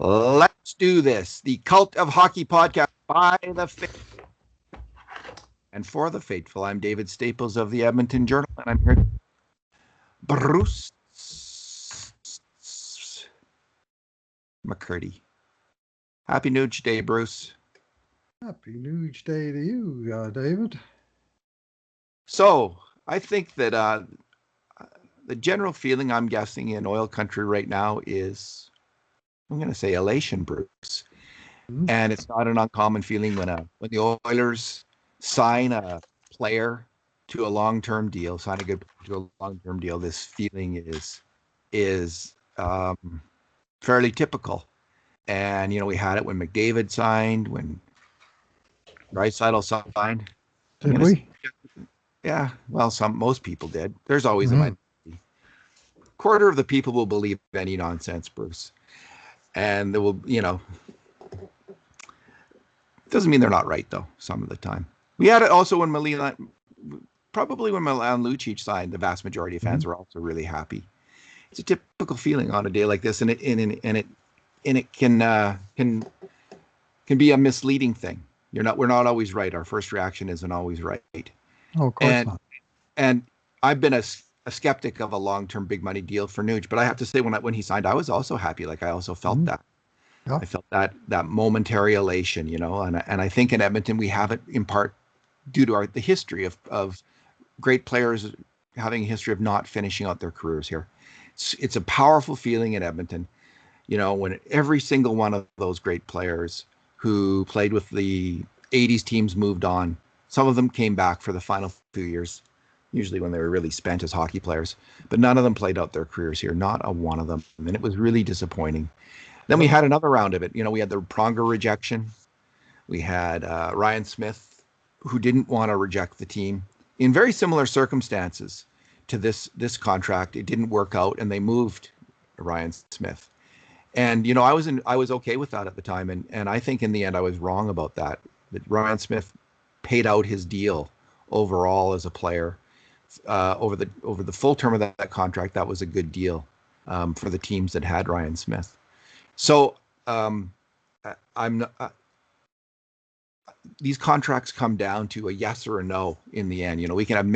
Let's do this. The Cult of Hockey podcast by the faithful and for the faithful. I'm David Staples of the Edmonton Journal, and I'm here. Bruce McCurdy. Happy Nuge Day, Bruce. Happy Nuge Day to you, David. So I think that the general feeling, I'm guessing, in oil country right now is, I'm going to say, elation, Bruce. Mm-hmm. And it's not an uncommon feeling when the Oilers sign a player to a long-term deal, to a long-term deal. This feeling is fairly typical. And, we had it when McDavid signed, when Draisaitl signed. Did we? Yeah, well, most people did. There's always a minority. Quarter of the people will believe any nonsense, Bruce. And there will, doesn't mean they're not right, though, some of the time. We had it also when Milan Lucic signed, the vast majority of fans were also really happy. It's a typical feeling on a day like this, and it can be a misleading thing. We're not always right. Our first reaction isn't always right. Oh, of course not. And I've been a skeptic of a long-term big money deal for Nuge, but I have to say when he signed, I was also happy. Like, I also felt that. Yeah. I felt that momentary elation, and I think in Edmonton we have it in part due to the history of great players having a history of not finishing out their careers here. It's a powerful feeling in Edmonton, when every single one of those great players who played with the 80s teams moved on. Some of them came back for the final few years, usually when they were really spent as hockey players, but none of them played out their careers here, not a one of them. And it was really disappointing. Then we had another round of it. We had the Pronger rejection. We had Ryan Smith, who didn't want to reject the team in very similar circumstances to this contract. It didn't work out, and they moved Ryan Smith. And I was okay with that at the time, and I think in the end I was wrong about that. That Ryan Smith paid out his deal overall as a player over the full term of that contract. That was a good deal for the teams that had Ryan Smith. So these contracts come down to a yes or a no in the end. We can have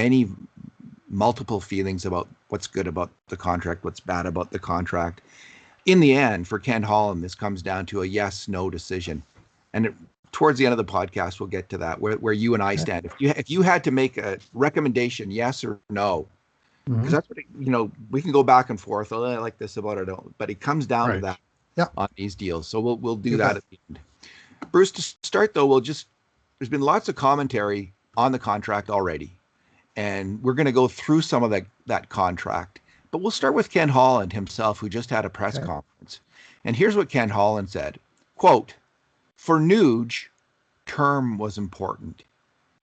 multiple feelings about what's good about the contract, what's bad about the contract. In the end, for Ken Holland, this comes down to a yes/no decision. And towards the end of the podcast, we'll get to that, where you and I stand. If you had to make a recommendation, yes or no, because that's what we can go back and forth. Oh, I like this about it, but it comes down to that. Yeah. On these deals. So we'll do that at the end. Bruce, to start though, there's been lots of commentary on the contract already, and we're going to go through some of that contract. But we'll start with Ken Holland himself, who just had a press conference. And here's what Ken Holland said, quote, "For Nuge, term was important.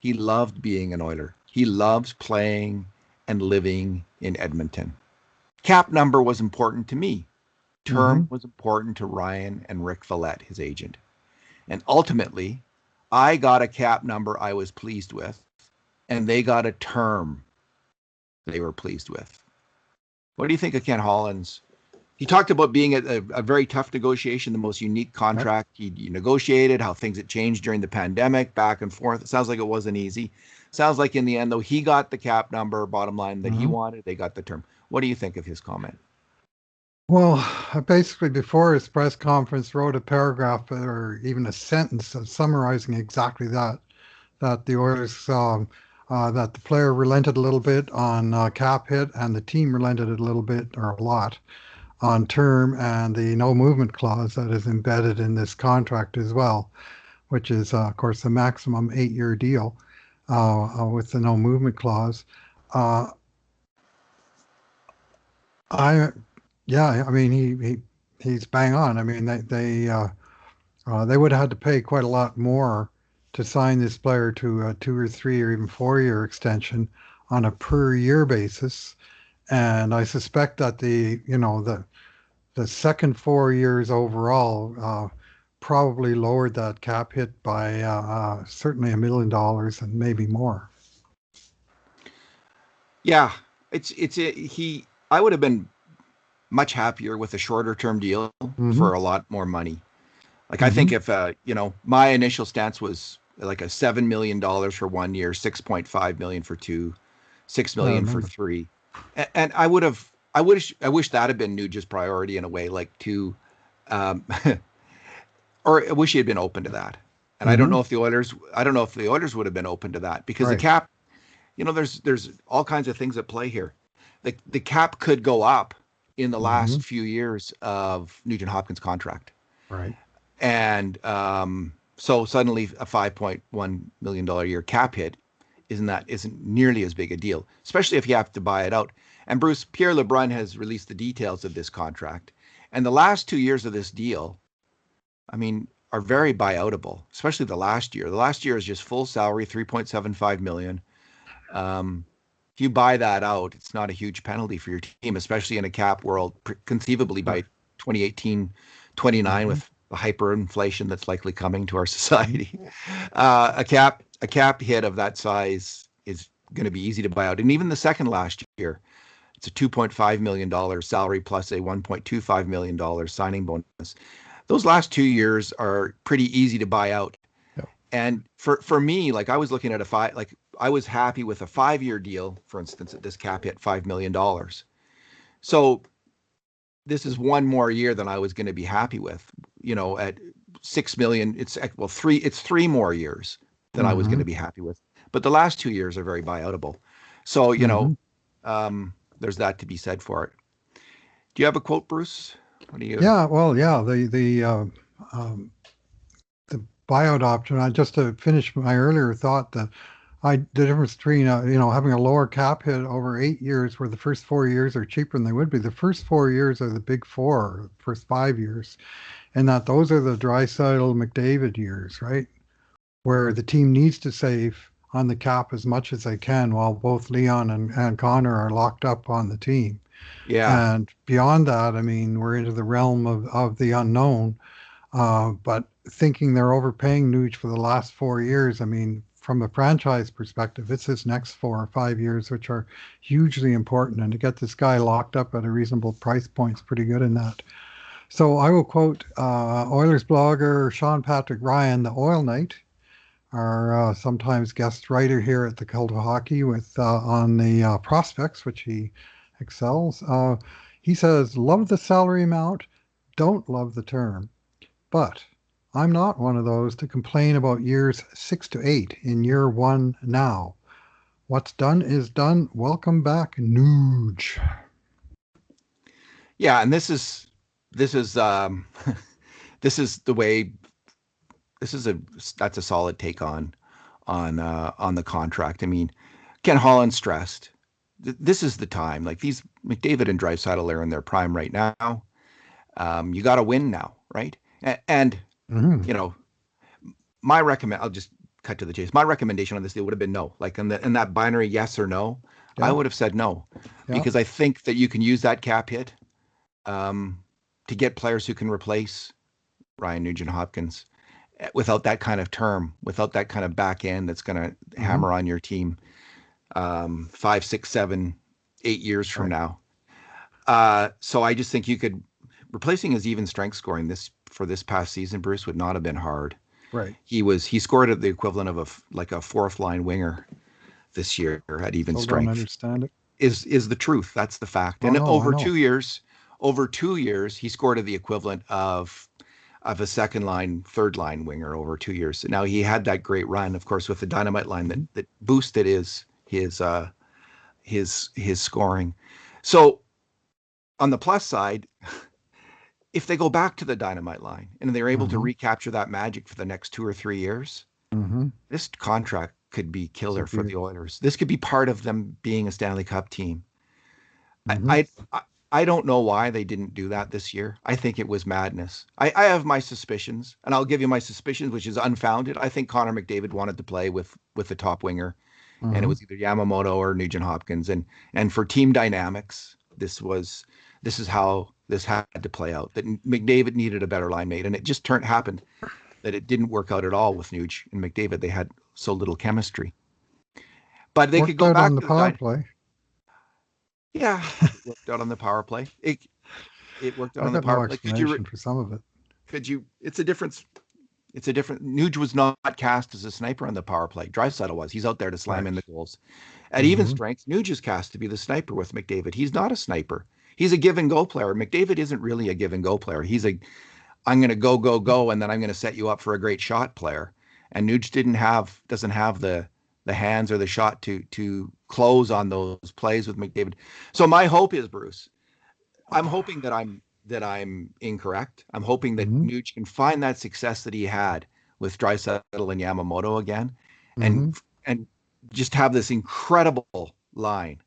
He loved being an Oiler. He loves playing and living in Edmonton. Cap number was important to me. Term was important to Ryan and Rick Vallette, his agent. And ultimately, I got a cap number I was pleased with, and they got a term they were pleased with." What do you think of Ken Holland's? He talked about being a very tough negotiation, the most unique contract he negotiated, how things had changed during the pandemic, back and forth. It sounds like it wasn't easy. Sounds like in the end, though, he got the cap number, bottom line, that he wanted. They got the term. What do you think of his comment? Well, basically, before his press conference, wrote a paragraph or even a sentence summarizing exactly that the Oilers, that the player relented a little bit on cap hit, and the team relented a little bit or a lot on term, and the no movement clause that is embedded in this contract as well, which is, of course, the maximum 8-year deal with the no movement clause. Yeah, I mean, he's bang on. I mean, they would have had to pay quite a lot more to sign this player to a 2 or 3 or even 4-year extension on a per year basis, and I suspect that the second 4 years overall probably lowered that cap hit by certainly $1 million and maybe more. Yeah, I would have been much happier with a shorter term deal Mm-hmm. for a lot more money. Like I Mm-hmm. think if my initial stance was like a $7 million for 1 year, 6.5 million for two, 6 I million for remember. three, and I wish that had been Nuge's priority in a way, like to, um, or I wish he had been open to that. And I don't Mm-hmm. know if the Oilers would have been open to that because the Right. cap, there's all kinds of things at play here. The cap could go up in the Mm-hmm. last few years of Nugent Hopkins' contract. Right. And so suddenly a $5.1 million a year cap hit isn't nearly as big a deal, especially if you have to buy it out. And Bruce, Pierre LeBrun has released the details of this contract, and the last 2 years of this deal, I mean, are very buyoutable, especially the last year. The last year is just full salary, 3.75 million. If you buy that out, it's not a huge penalty for your team, especially in a cap world, conceivably by Right. 2018, 29, Mm-hmm. with the hyperinflation that's likely coming to our Mm-hmm. society. A cap hit of that size is going to be easy to buy out. And even the second last year, it's a $2.5 million salary plus a $1.25 million signing bonus. Those last 2 years are pretty easy to buy out. Yep. And for me, like I was looking at I was happy with a 5 year deal, for instance, at this cap hit $5 million. So this is one more year than I was going to be happy with. At 6 million, it's three more years than I was going Mm-hmm. to be happy with. But the last 2 years are very buyoutable. So, Mm-hmm. there's that to be said for it. Do you have a quote, Bruce? What do you? Yeah. Well, yeah. Um, the buyout option. I just to finish my earlier thought that the difference between having a lower cap hit over 8 years, where the first 4 years are cheaper than they would be. The first 4 years are the big four, first 5 years, and that those are the Draisaitl McDavid years, right? Where the team needs to save on the cap as much as they can while both Leon and Connor are locked up on the team. Yeah, And beyond that, I mean, we're into the realm of the unknown. But thinking they're overpaying Nuge for the last 4 years, I mean, from a franchise perspective, it's his next 4 or 5 years, which are hugely important. And to get this guy locked up at a reasonable price point is pretty good in that. So I will quote Oilers blogger Sean Patrick Ryan, the Oil Knight, our sometimes guest writer here at the Cult of Hockey with on the prospects, which he excels. He says, "Love the salary amount, don't love the term. But I'm not one of those to complain about years 6 to 8 in year one now. What's done is done. Welcome back, Nuge." yeah, and this is this is the way this is a that's a solid take on the contract. I mean, Ken Holland stressed this is the time. Like these McDavid and Draisaitl are in their prime right now. You got to win now, right? And Mm-hmm. you know, I'll just cut to the chase. My recommendation on this deal would have been no. Like in that binary yes or no, I Yeah, would have said no yeah. because I think that you can use that cap hit um, to get players who can replace Ryan Nugent-Hopkins without that kind of term, without that kind of back end that's going to Mm-hmm. hammer on your team 5, 6, 7, 8 years from Right, now. So I just think you could replacing his even strength scoring this past season, Bruce, would not have been hard. right. He scored at the equivalent of like a fourth line winger this year at even Still don't strength. understand it. Is the truth. That's the fact. Oh And no, I know. over 2 years, he scored at the equivalent of a second line, third line winger over 2 years. Now he had that great run, of course, with the dynamite line Mm-hmm. that boosted his scoring. So on the plus side, if they go back to the dynamite line and they're able to Mm-hmm. recapture that magic for the next 2 or 3 years, Mm-hmm. this contract could be killer So for be. the Oilers. This could be part of them being a Stanley Cup team. I Mm-hmm. I I don't know why they didn't do that this year. I think it was madness. I have my suspicions, and I'll give you my suspicions, which is unfounded. I think Connor McDavid wanted to play with the top winger, and it Mm-hmm. was either Yamamoto or Nugent Hopkins. And for team dynamics, this is how this had to play out. That McDavid needed a better line mate, and it just happened that it didn't work out at all with Nuge and McDavid. They had so little chemistry. But they could Worked go out on back the to the power play. Yeah, it worked out on the power play. It worked out I've on the got power no play. explanation for some of it. Could you? It's a difference. It's a different. Nuge was not cast as a sniper on the power play. Draisaitl was. He's out there to slam in Right. the goals. At even Mm-hmm. strength, Nuge is cast to be the sniper with McDavid. He's not a sniper. He's a give and go player. McDavid isn't really a give and go player. He's a I'm going to go go go and then I'm going to set you up for a great shot player. And Nuge doesn't have the hands or the shot to close on those plays with McDavid. So my hope is, Bruce, I'm hoping that I'm incorrect. I'm hoping that Mm-hmm. Nuge can find that success that he had with Draisaitl and Yamamoto again, Mm-hmm. and just have this incredible line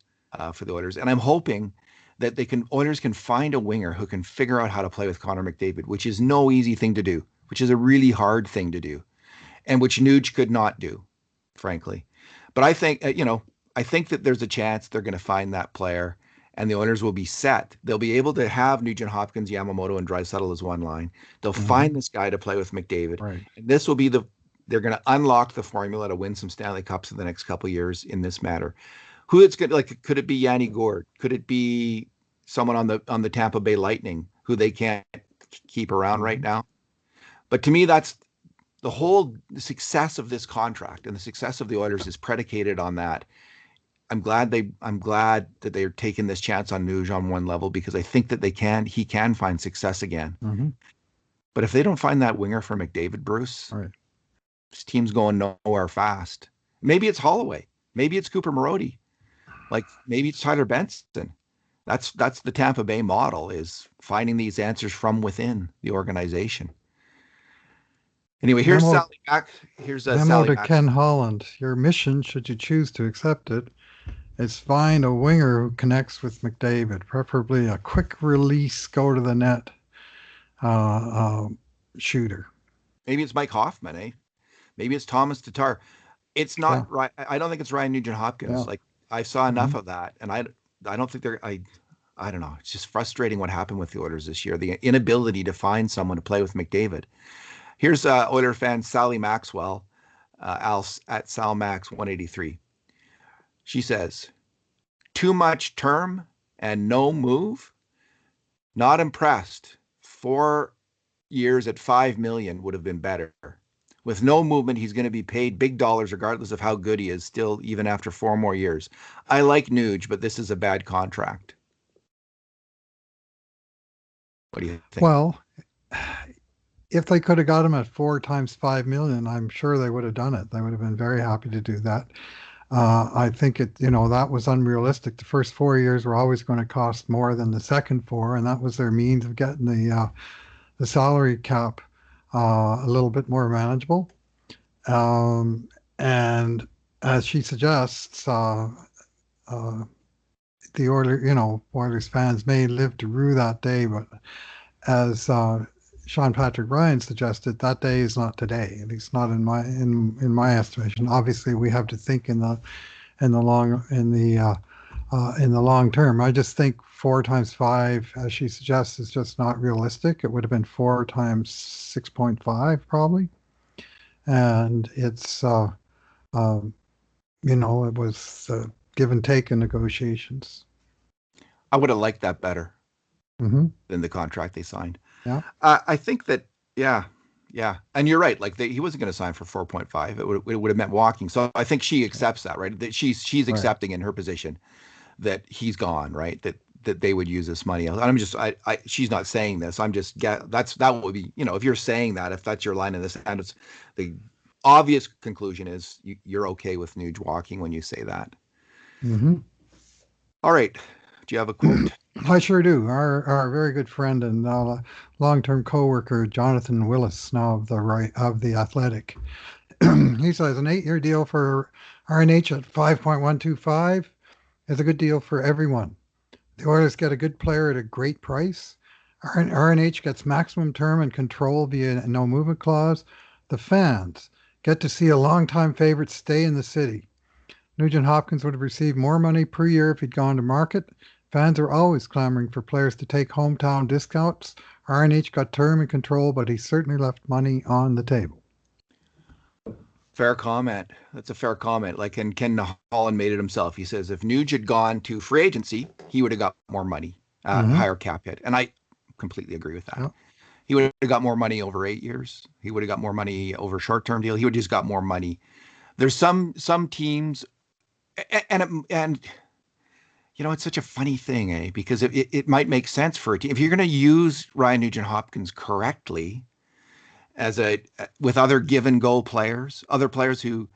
for the Oilers. And I'm hoping that Oilers can find a winger who can figure out how to play with Connor McDavid, which is no easy thing to do, which is a really hard thing to do, and which Nuge could not do, frankly. But I think I think that there's a chance they're going to find that player, and the Oilers will be set. They'll be able to have Nugent-Hopkins, Yamamoto, and Draisaitl as one line. They'll Mm-hmm. find this guy to play with McDavid, Right. and this will be they're going to unlock the formula to win some Stanley Cups in the next couple of years in this matter. Who it's going to like? Could it be Yanni Gourde? Could it be someone on the Tampa Bay Lightning who they can't keep around right Mm-hmm. now? But to me, that's the whole success of this contract and the success of the Oilers is predicated on that. I'm glad that they're taking this chance on Nuge on one level because I think that he can find success again. Mm-hmm. But if they don't find that winger for McDavid, Bruce, Right. this team's going nowhere fast. Maybe it's Holloway. Maybe it's Cooper Marody. Like maybe it's Tyler Benson. That's the Tampa Bay model, is finding these answers from within the organization. Anyway, here's Memo, Sally Mack. Here's memo Sally to Mack. Ken Holland. Your mission, should you choose to accept it, is find a winger who connects with McDavid, preferably a quick release, go to the net uh, uh, shooter. Maybe it's Mike Hoffman, eh? Maybe it's Thomas Tatar. It's Yeah. not right. I don't think it's Ryan Yeah. Nugent-Hopkins. Like I saw enough Mm-hmm. of that, and I don't think I don't know. It's just frustrating what happened with the Oilers this year. The inability to find someone to play with McDavid. Here's Oiler fan Sally Maxwell, Al at Sal Max 183. She says, "Too much term and no move. Not impressed. 4 years at 5 million would have been better. With no movement, he's going to be paid big dollars regardless of how good he is. Still, even after 4 more years, I like Nuge, but this is a bad contract." What do you think? Well, if they could have got him at 4 times 5 million, I'm sure they would have done it. They would have been very happy to do that. I think that was unrealistic. The first 4 years were always going to cost more than the second four, and that was their means of getting the salary cap a little bit more manageable. And as she suggests, the Oilers fans may live to rue that day, but as Sean Patrick Ryan suggested, that day is not today. At least not in my estimation. Obviously, we have to think in the long term. I just think 4 times 5, as she suggests, is just not realistic. It would have been 4 times 6.5 probably, and it was give and take in negotiations. I would have liked that better Mm-hmm. than the contract they signed. Yeah. I think that, yeah, and you're right. Like he wasn't going to sign for 4.5. It would have meant walking. So I think she accepts that, right? That she's Right. accepting in her position that he's gone, right? That they would use this money. And I'm just, she's not saying this. I'm just that would be, if you're saying that, if that's your line in the sand, it's the obvious conclusion is you're okay with Nuge walking when you say that. Mm-hmm. All right. Do you have a quote? I sure do. Our very good friend and long-term coworker Jonathan Willis, now of the Athletic, he says an 8-year deal for RNH at 5.125 is a good deal for everyone. The Oilers get a good player at a great price. RNH gets maximum term and control via a no movement clause. The fans get to see a longtime favorite stay in the city. Nugent-Hopkins would have received more money per year if he'd gone to market. Fans are always clamoring for players to take hometown discounts. RNH got term and control, but he certainly left money on the table. Fair comment. That's a fair comment. Like, and Ken Holland made it himself. He says if Nuge had gone to free agency, he would have got more money, higher cap hit. And I completely agree with that. Yeah. He would have got more money over 8 years. He would have got more money over short-term deal. He would have just got more money. There's some teams, and you know, it's such a funny thing, because it might make sense for a team if you're going to use Ryan Nugent-Hopkins correctly as with other give and go players, other players who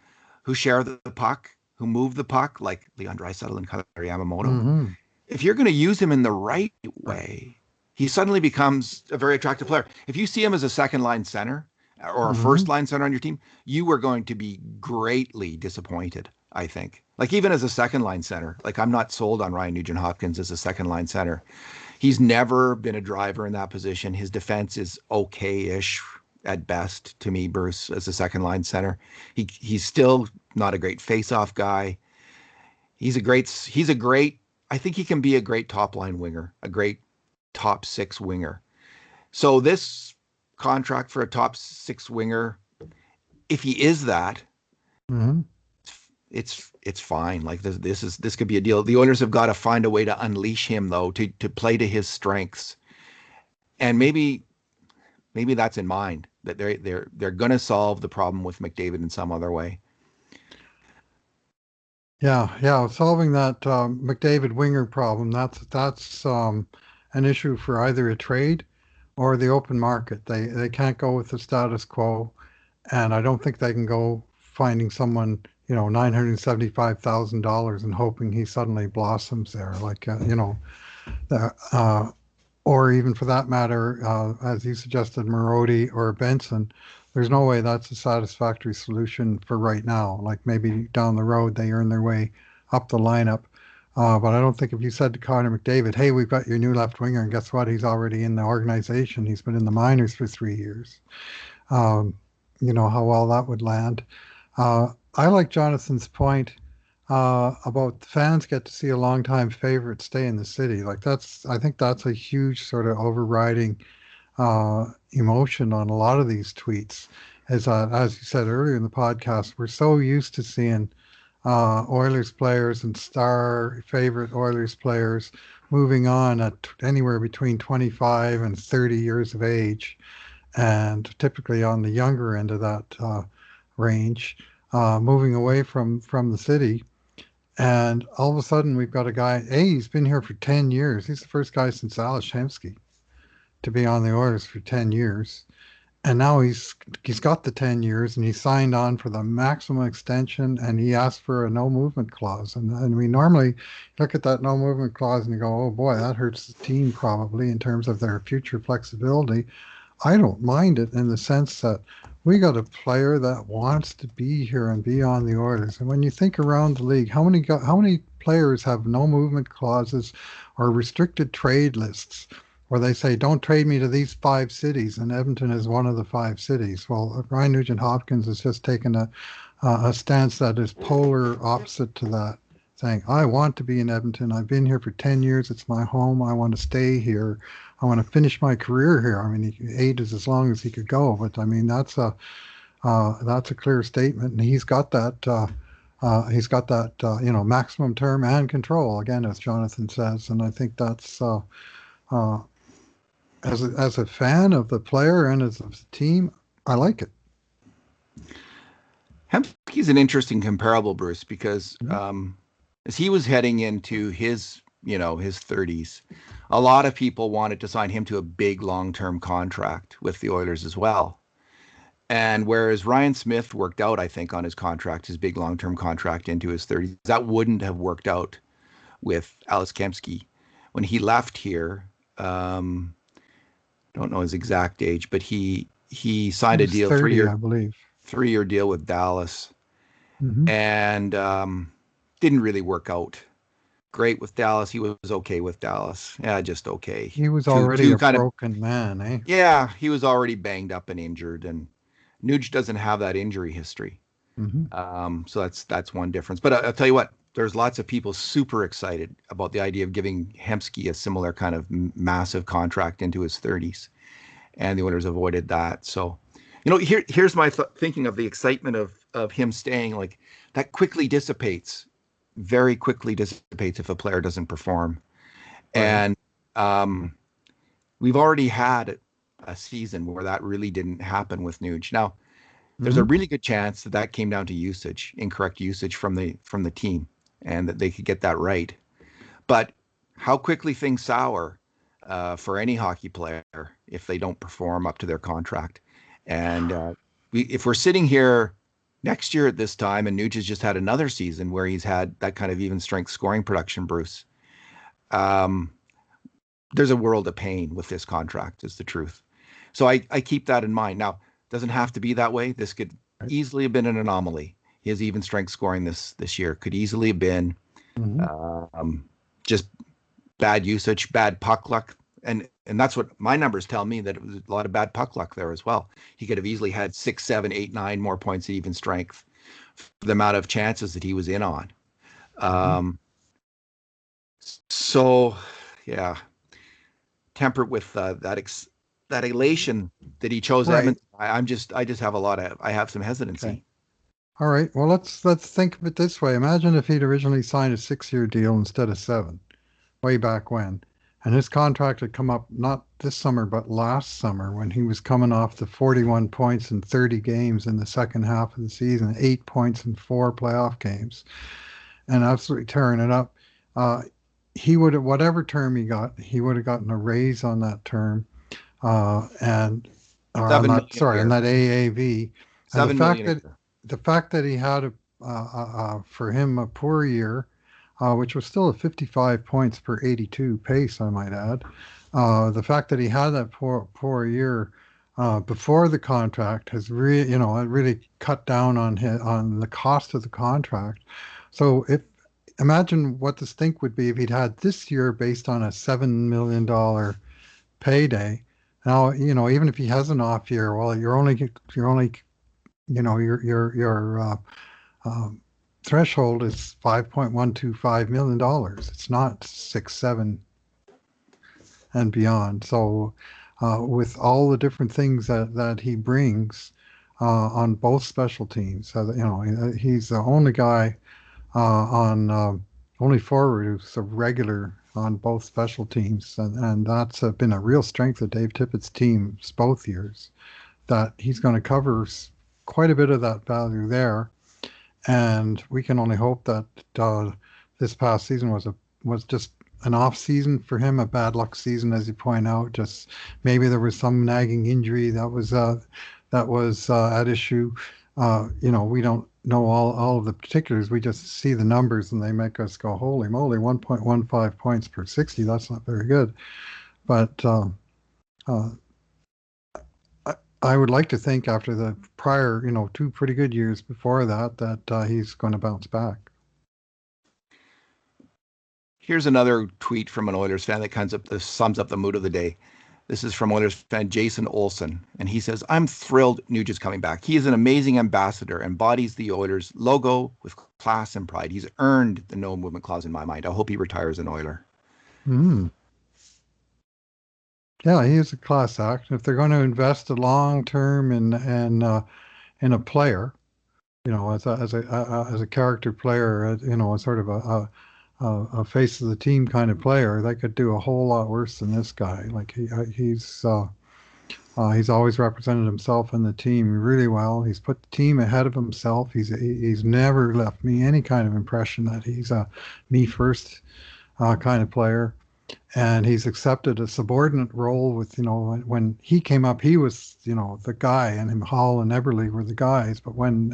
share the puck, who move the puck, like Leon Draisaitl and Kailer Yamamoto. If you're going to use him in the right way, he suddenly becomes a very attractive player. If you see him as a second line center or a first line center on your team, you are going to be greatly disappointed, I think. Like, even as a second line center, like, I'm not sold on Ryan Nugent-Hopkins as a second line center. He's never been a driver in that position. His defense is okay-ish at best to me, Bruce, as a second line center. He's still not a great face-off guy. He's a great, I think he can be a great top line winger, a great top six winger. So this contract for a top six winger, if he is that, it's fine. Like, this could be a deal. The Oilers have got to find a way to unleash him, though, to play to his strengths. And maybe that's in mind, that they're going to solve the problem with McDavid in some other way. Yeah, solving that McDavid winger problem, that's an issue for either a trade or the open market. They can't go with the status quo, and I don't think they can go finding someone, you know, $975,000 and hoping he suddenly blossoms there, like or even for that matter, as you suggested, Marody or Benson. There's no way that's a satisfactory solution for right now. Like, maybe down the road they earn their way up the lineup. But I don't think if you said to Connor McDavid, hey, we've got your new left winger, and guess what? He's already in the organization. He's been in the minors for 3 years. You know how well that would land. I like Jonathan's point about the fans get to see a longtime favorite stay in the city. Like, I think that's a huge sort of overriding emotion on a lot of these tweets. Is as you said earlier in the podcast, we're so used to seeing Oilers players and star favorite Oilers players moving on at anywhere between 25 and 30 years of age, and typically on the younger end of that range, moving away from the city. And all of a sudden we've got a guy, he's been here for 10 years. He's the first guy since Alex Hemsky to be on the Oilers for 10 years. And now he's got the 10 years, and he signed on for the maximum extension, and he asked for a no movement clause. And we normally look at that no movement clause and you go, oh boy, that hurts the team probably in terms of their future flexibility. I don't mind it in the sense that we got a player that wants to be here and be on the Oilers. And when you think around the league, how many players have no movement clauses or restricted trade lists where they say, don't trade me to these 5 cities, and Edmonton is one of the 5 cities? Well, Ryan Nugent-Hopkins has just taken a stance that is polar opposite to that, saying, I want to be in Edmonton. I've been here for 10 years. It's my home. I want to stay here. I want to finish my career here. I mean, 8 is as long as he could go, but I mean, that's a clear statement, and he's got that maximum term and control, again, as Jonathan says. And I think that's as a fan of the player and as a team, I like it. Hemsky's an interesting comparable, Bruce, because as he was heading into his 30s, a lot of people wanted to sign him to a big long-term contract with the Oilers as well. And whereas Ryan Smith worked out, I think, on his contract, his big long-term contract into his 30s, that wouldn't have worked out with Alex Hemsky. When he left here, don't know his exact age, but he signed a deal, 30, I believe. 3-year deal with Dallas, and didn't really work out great with Dallas. He was okay with Dallas. Yeah, just okay. He was already a broken man, eh? Yeah, he was already banged up and injured, and Nuge doesn't have that injury history. So that's one difference. But I'll tell you what, there's lots of people super excited about the idea of giving Hemsky a similar kind of massive contract into his 30s, and the Oilers avoided that. So, here's my thinking of the excitement of of him staying, like that quickly dissipates, very quickly dissipates if a player doesn't perform. Right. And we've already had a season where that really didn't happen with Nuge. Now, there's a really good chance that that came down to usage, incorrect usage from the team, and that they could get that right. But how quickly things sour for any hockey player if they don't perform up to their contract. And if we're sitting here next year at this time and Nuge has just had another season where he's had that kind of even strength scoring production, Bruce, there's a world of pain with this contract, is the truth. So I keep that in mind. Now, doesn't have to be that way. This could easily have been an anomaly. His even strength scoring this year could easily have been just bad usage, bad puck luck. And that's what my numbers tell me, that it was a lot of bad puck luck there as well. He could have easily had 6, 7, 8, 9 more points at even strength for the amount of chances that he was in on. So, yeah, temper it with that elation that he chose Edmonton. I just have some hesitancy. Okay. All right. Well, let's think of it this way. Imagine if he'd originally signed a 6-year deal instead of 7, way back when. And his contract had come up not this summer, but last summer, when he was coming off the 41 points in 30 games in the second half of the season, 8 points in 4 playoff games, and absolutely tearing it up. He would have, whatever term he got, he would have gotten a raise on that term, on that AAV. And the fact that he had for him a poor year, which was still a 55 points per 82 pace, I might add. The fact that he had that poor year before the contract has really cut down on the cost of the contract. So imagine what the stink would be if he'd had this year based on a $7 million payday. Now, even if he has an off year, well, your threshold is $5.125 million. It's not 6, 7 and beyond. So with all the different things that he brings on both special teams, he's the only guy only forward who's a regular on both special teams, and that's been a real strength of Dave Tippett's teams both years, that he's going to cover quite a bit of that value there. And we can only hope that this past season was just an off season for him, a bad luck season, as you point out. Just maybe there was some nagging injury that was at issue. We don't know all of the particulars. We just see the numbers and they make us go, holy moly, 1.15 points per 60. That's not very good. But I would like to think after the prior, 2 pretty good years before that he's going to bounce back. Here's another tweet from an Oilers fan that sums up the mood of the day. This is from Oilers fan Jason Olson, and he says, "I'm thrilled Nuge is coming back. He is an amazing ambassador, embodies the Oilers logo with class and pride. He's earned the no movement clause in my mind. I hope he retires an Oiler." Yeah, he is a class act. If they're going to invest a long term in a player, as a character player, sort of a face of the team kind of player, they could do a whole lot worse than this guy. Like he's always represented himself and the team really well. He's put the team ahead of himself. He's never left me any kind of impression that he's a me first kind of player. And he's accepted a subordinate role with, when he came up, he was, the guy, and him, Hall and Eberle were the guys. But when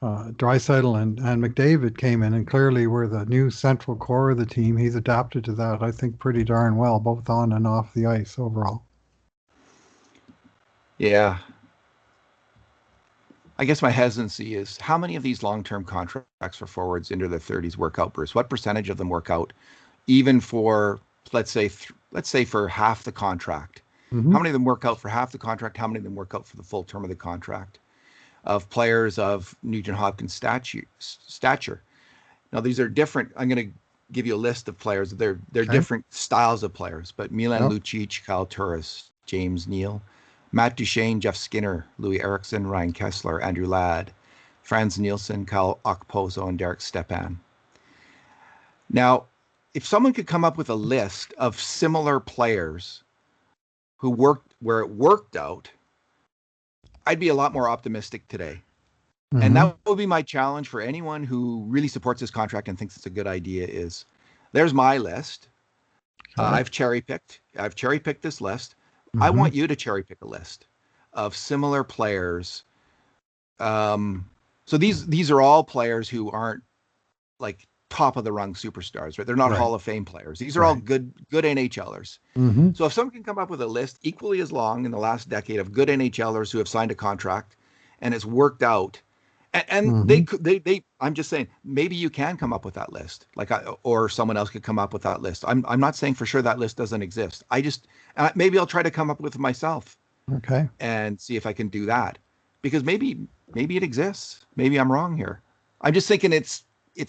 Draisaitl and McDavid came in and clearly were the new central core of the team, he's adapted to that, I think, pretty darn well, both on and off the ice overall. Yeah. I guess my hesitancy is, how many of these long-term contracts for forwards into their 30s work out, Bruce? What percentage of them work out, even for, let's say for half the contract? Mm-hmm. How many of them work out for half the contract? How many of them work out for the full term of the contract? Of players of Nugent-Hopkins stature. Now, these are different. I'm going to give you a list of players. They're different styles of players, but Milan Lucic, Kyle Turris, James Neal, Matt Duchene, Jeff Skinner, Louis Eriksson, Ryan Kessler, Andrew Ladd, Franz Nielsen, Kyle Okposo, and Derek Stepan. Now, if someone could come up with a list of similar players who worked where it worked out, I'd be a lot more optimistic today. Mm-hmm. And that would be my challenge for anyone who really supports this contract and thinks it's a good idea is, there's my list. I've cherry picked this list. Mm-hmm. I want you to cherry pick a list of similar players. So these are all players who aren't like top of the rung superstars, right? They're not Hall of Fame players. These are all good NHLers. Mm-hmm. So if someone can come up with a list equally as long in the last decade of good NHLers who have signed a contract and it's worked out, and they I'm just saying, maybe you can come up with that list, or someone else could come up with that list. I'm not saying for sure that list doesn't exist. Maybe I'll try to come up with it myself. Okay. And see if I can do that, because maybe it exists. Maybe I'm wrong here. I'm just thinking it's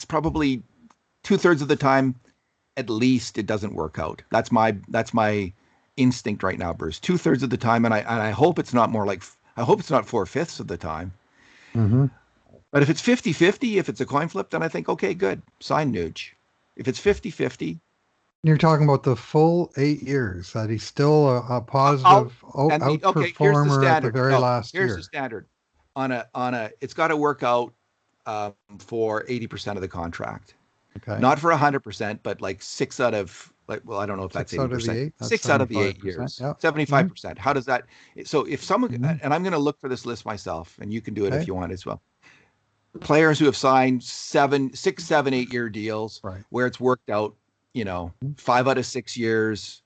probably 2/3 of the time, at least, it doesn't work out. That's my instinct right now, Bruce. 2/3 of the time, and I hope it's not more like, I hope it's not 4/5 of the time. Mm-hmm. But if it's 50-50, if it's a coin flip, then I think, okay, good, sign Nuge. If it's 50-50. You're talking about the full 8 years that he's still a positive outperformer at the very last year. Here's the standard. On a, it's got to work out for 80% of the contract. Okay. Not for 100%, but like 6 out of, like, well, I don't know if that's 80%. 6 out of the 8 years. Yep. 75%. Mm-hmm. How does that? So if someone, and I'm going to look for this list myself, and you can do it if you want as well. Players who have signed 6, 7, 8 year deals, where it's worked out, 5 out of 6 years,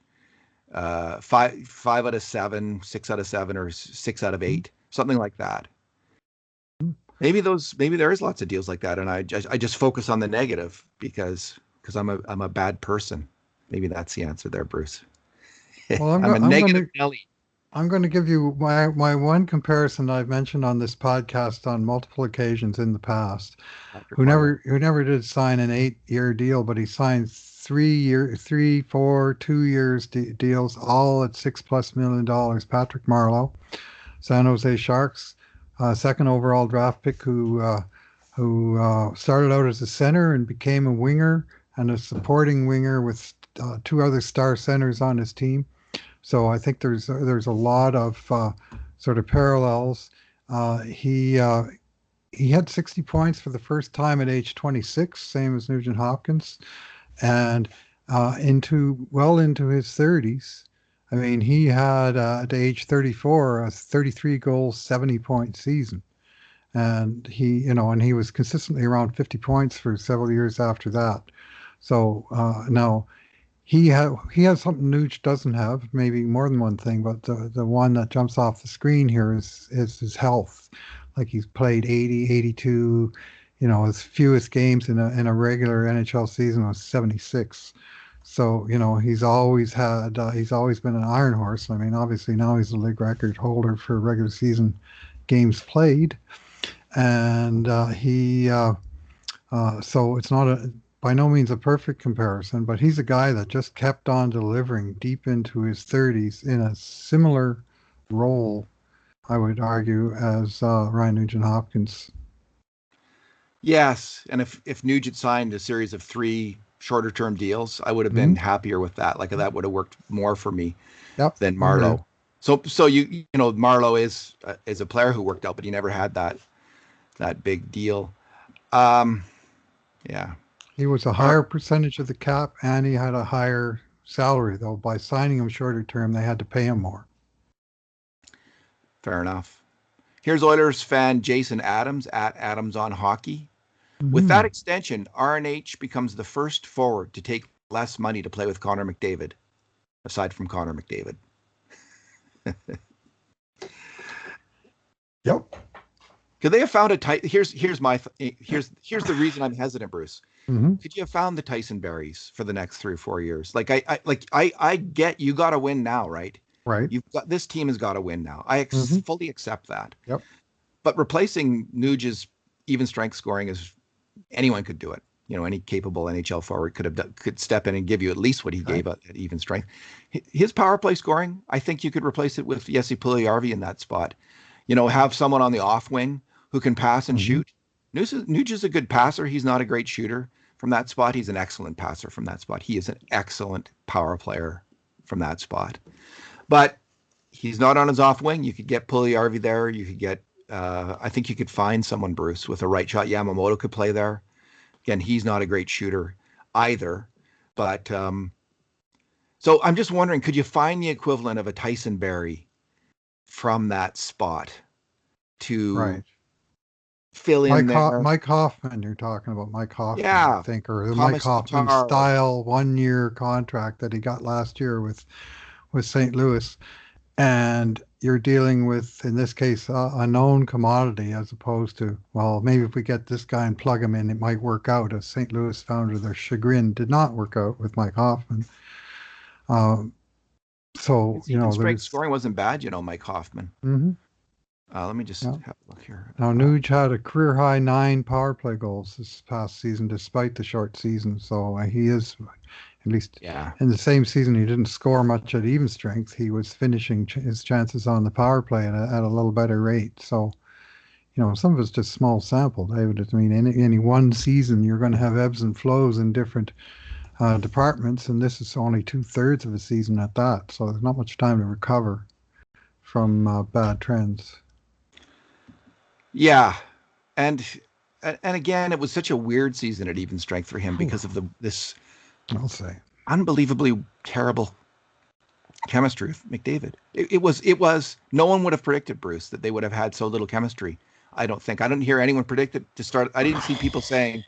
5 out of 7, 6 out of 7, or 6 out of 8, something like that. Maybe there is lots of deals like that, and I just focus on the negative because I'm a bad person. Maybe that's the answer there, Bruce. Well, I'm a negative Nelly. I'm going to give you my one comparison I've mentioned on this podcast on multiple occasions in the past. Who never did sign an 8-year deal, but he signed 3, 4, 2 years deals, all at $6+ million. Patrick Marleau, San Jose Sharks, second overall draft pick, who started out as a center and became a winger and a supporting winger with 2 other star centers on his team. So I think there's a lot of sort of parallels. He had 60 points for the first time at age 26, same as Nugent-Hopkins, and into his 30s. I mean, he had at age 34 a 33 goal, 70 point season, and he was consistently around 50 points for several years after that. So now. He has something Nuge doesn't have, maybe more than one thing, but the one that jumps off the screen here is his health. Like, he's played 80, 82, his fewest games in a regular NHL season was 76. So, he's always been an iron horse. I mean, obviously now he's the league record holder for regular season games played. And so it's not by no means a perfect comparison, but he's a guy that just kept on delivering deep into his 30s in a similar role, I would argue, as Ryan Nugent-Hopkins. Yes, and if Nugent signed a series of 3 shorter-term deals, I would have been happier with that. Like, that would have worked more for me than Marleau. So Marleau is a player who worked out, but he never had that big deal. Yeah. He was a higher percentage of the cap, and he had a higher salary, though. By signing him shorter term, they had to pay him more. Fair enough. Here's Oilers fan Jason Adams at Adams on Hockey. Mm-hmm. With that extension, RNH becomes the first forward to take less money to play with Connor McDavid, aside from Connor McDavid. Yep. Could they have found here's the reason I'm hesitant, Bruce. Mm-hmm. Could you have found the Tyson Berries for the next 3 or 4 years? Like, I get you got to win now, right? Right. This team has got to win now. I fully accept that. Yep. But replacing Nuge's even strength scoring anyone could do it. any capable NHL forward could step in and give you at least what he gave at even strength. His power play scoring, I think you could replace it with Jesse Puljujarvi in that spot. Have someone on the off wing who can pass and shoot. Nuge is a good passer. He's not a great shooter from that spot. He's an excellent passer from that spot. He is an excellent power player from that spot. But he's not on his off wing. You could get Puljujarvi there. You could get, I think you could find someone, Bruce, with a right shot. Yamamoto could play there. Again, he's not a great shooter either. But so I'm just wondering, could you find the equivalent of a Tyson Barrie from that spot to fill in there? Mike Hoffman, you're talking about Mike Hoffman, yeah, I think, or the Mike Hoffman style 1-year contract that he got last year with St. Louis. And you're dealing with, in this case, a known commodity as opposed to, well, maybe if we get this guy and plug him in, it might work out. As St. Louis found to their chagrin, did not work out with Mike Hoffman. So, strength scoring wasn't bad, Mike Hoffman. Mm-hmm. Let me just have a look here. Now, Nuge had a career-high 9 power play goals this past season, despite the short season. So he is, at least in the same season, he didn't score much at even strength. He was finishing his chances on the power play at a little better rate. So, some of it's just small sample, David. I mean, any one season, you're going to have ebbs and flows in different departments, and this is only 2/3 of a season at that. So there's not much time to recover from bad trends. Yeah, and again, it was such a weird season at even strength for him because of this, I'll say, unbelievably terrible chemistry with McDavid. It was no one would have predicted, Bruce, that they would have had so little chemistry. I don't think. I didn't hear anyone predict it to start. I didn't see people saying.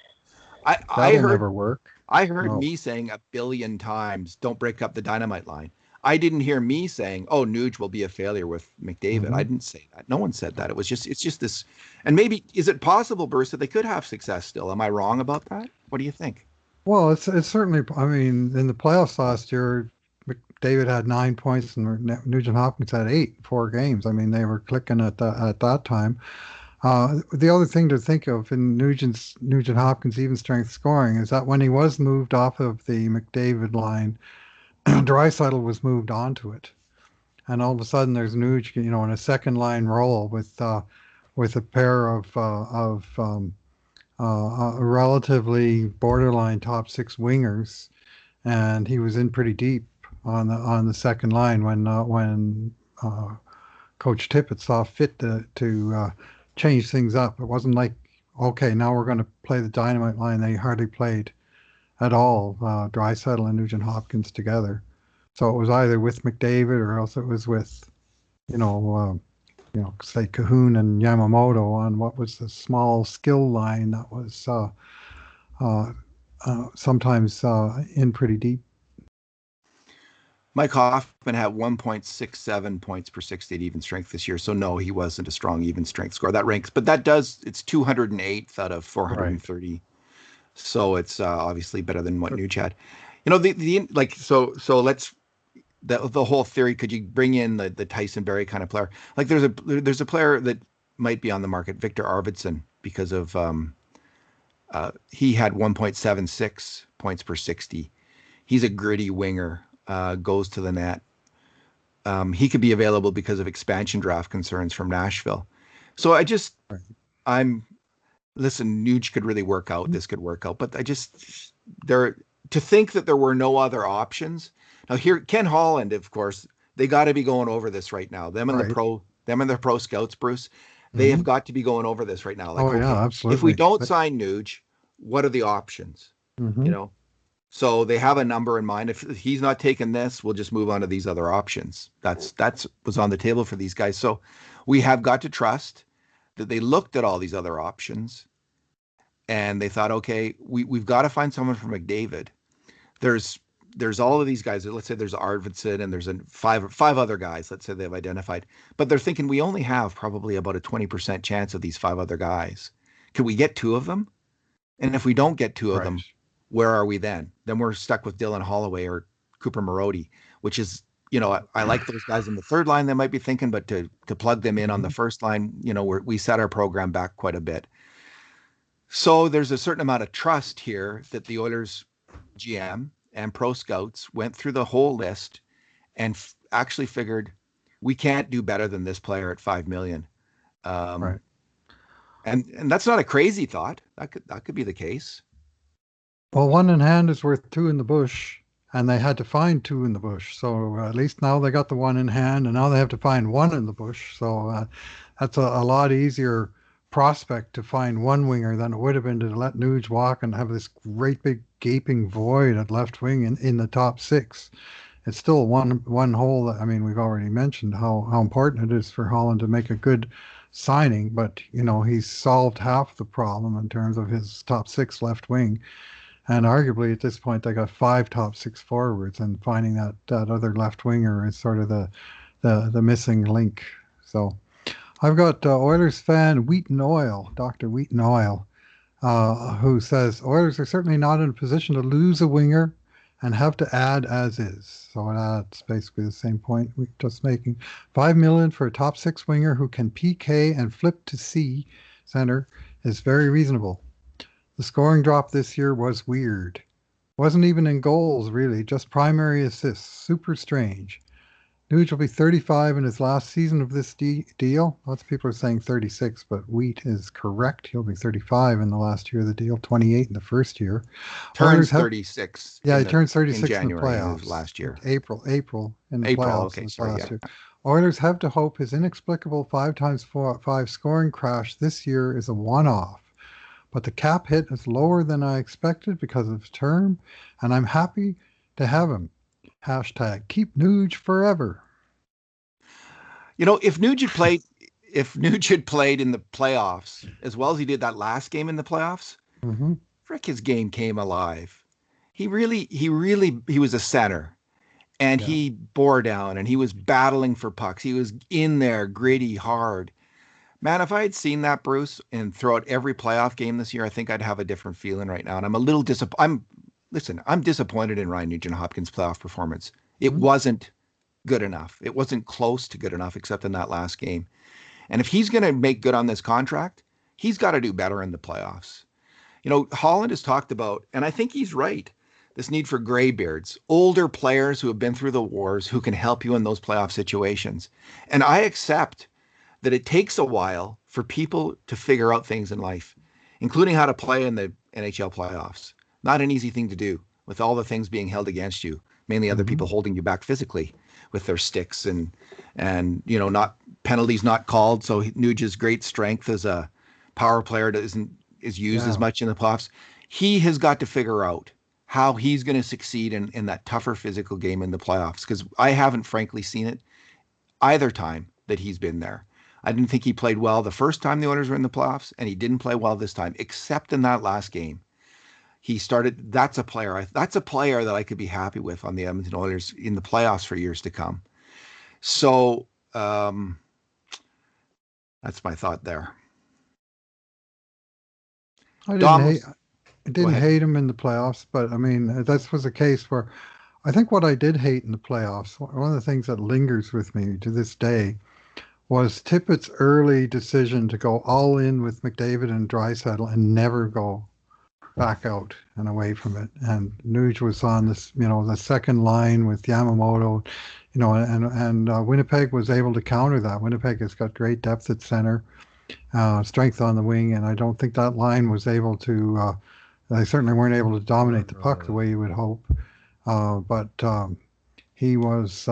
I heard never work. I heard me saying 1 billion times, "Don't break up the dynamite line." I didn't hear me saying, "Oh, Nuge will be a failure with McDavid." Mm-hmm. I didn't say that. No one said that. It's just this. And maybe, is it possible, Bruce, that they could have success still? Am I wrong about that? What do you think? Well, it's certainly. I mean, in the playoffs last year, McDavid had 9 points and Nugent-Hopkins had 8 in 4 games. I mean, they were clicking at that time. The other thing to think of in Nugent-Hopkins' even strength scoring is that when he was moved off of the McDavid line, Draisaitl was moved onto it, and all of a sudden there's Nuge, in a second line role with a pair of relatively borderline top 6 wingers, and he was in pretty deep on the second line when Coach Tippett saw fit to change things up. It wasn't like, okay, now we're going to play the dynamite line. They hardly played at all, Draisaitl and Nugent-Hopkins together. So it was either with McDavid or else it was with, say Cahoon and Yamamoto on what was the small skill line that was sometimes in pretty deep. Mike Hoffman had 1.67 points per 60 at even strength this year. So no, he wasn't a strong even strength scorer. That ranks, but it's 208th out of 430. Right. So it's obviously better than what Nuge had. So let's the whole theory. Could you bring in the Tyson Barrie kind of player? Like there's a player that might be on the market, Victor Arvidsson, because of he had 1.76 points per 60. He's a gritty winger, goes to the net. He could be available because of expansion draft concerns from Nashville. So listen, Nuge could really work out. This could work out, but to think that there were no other options. Now here, Ken Holland, of course, they got to be going over this right now. Them and the pro scouts, Bruce, they have got to be going over this right now. Like, absolutely. If we don't sign Nuge, what are the options? Mm-hmm. So they have a number in mind. If he's not taking this, we'll just move on to these other options. That's was on the table for these guys. So we have got to trust that they looked at all these other options and they thought, okay, we've got to find someone for McDavid. There's all of these guys. Let's say there's Arvidsson and there's five other guys. Let's say they've identified, but they're thinking we only have probably about a 20% chance of these 5 other guys. Can we get 2 of them? And if we don't get 2 of them, where are we then? Then we're stuck with Dylan Holloway or Cooper Marody, which is, I like those guys in the third line. They might be thinking, but to plug them in on the first line, we set our program back quite a bit. So there's a certain amount of trust here that the Oilers GM and pro scouts went through the whole list and actually figured we can't do better than this player at 5 million. Right. And that's not a crazy thought. That could be the case. Well, one in hand is worth two in the bush, and they had to find two in the bush. So at least now they got the one in hand, and now they have to find one in the bush. So that's a lot easier prospect to find one winger than it would have been to let Nuge walk and have this great big gaping void at left wing in the top six. It's still one hole. I mean, we've already mentioned how important it is for Holland to make a good signing, but he's solved half the problem in terms of his top six left wing. And arguably at this point, they got five top six forwards, and finding that other left winger is sort of the missing link. So I've got Oilers fan Wheaton Oil, Dr. Wheaton Oil, who says Oilers are certainly not in a position to lose a winger and have to add as is. So that's basically the same point we're just making. $5 million for a top six winger who can PK and flip to C center is very reasonable. The scoring drop this year was weird. Wasn't even in goals, really, just primary assists. Super strange. Nuge will be 35 in his last season of this deal. Lots of people are saying 36, but Wheat is correct. He'll be 35 in the last year of the deal, 28 in the first year. Turns 36. Yeah, he turns 36 in January the playoffs. of last year. April in the playoffs. Okay, sorry, last year. Oilers have to hope his inexplicable 5x5 scoring crash this year is a one-off. But the cap hit is lower than I expected because of his term, and I'm happy to have him. Hashtag keep Nuge forever. If Nuge had played in the playoffs as well as he did that last game in the playoffs, frick, his game came alive. He was a center, and he bore down, and he was battling for pucks. He was in there, gritty, hard. Man, if I had seen that, Bruce, and throughout every playoff game this year, I think I'd have a different feeling right now. And I'm a little disappointed. I'm disappointed in Ryan Nugent-Hopkins' playoff performance. It wasn't good enough. It wasn't close to good enough, except in that last game. And if he's going to make good on this contract, he's got to do better in the playoffs. Holland has talked about, and I think he's right, this need for graybeards, older players who have been through the wars who can help you in those playoff situations. And I accept that it takes a while for people to figure out things in life, including how to play in the NHL playoffs. Not an easy thing to do with all the things being held against you, mainly other people holding you back physically with their sticks and not penalties not called. So Nuge's great strength as a power player is used as much in the playoffs. He has got to figure out how he's going to succeed in that tougher physical game in the playoffs, because I haven't frankly seen it either time that he's been there. I didn't think he played well the first time the Oilers were in the playoffs, and he didn't play well this time, except in that last game. He started. That's a player that I could be happy with on the Edmonton Oilers in the playoffs for years to come. So that's my thought there. I didn't hate him in the playoffs, but I mean, that was a case where I think what I did hate in the playoffs, one of the things that lingers with me to this day, was Tippett's early decision to go all in with McDavid and Draisaitl and never go back out and away from it. And Nuge was on this, the second line with Yamamoto, and Winnipeg was able to counter that. Winnipeg has got great depth at center, strength on the wing, and I don't think that line was able to, they certainly weren't able to dominate the puck the way you would hope. But he was,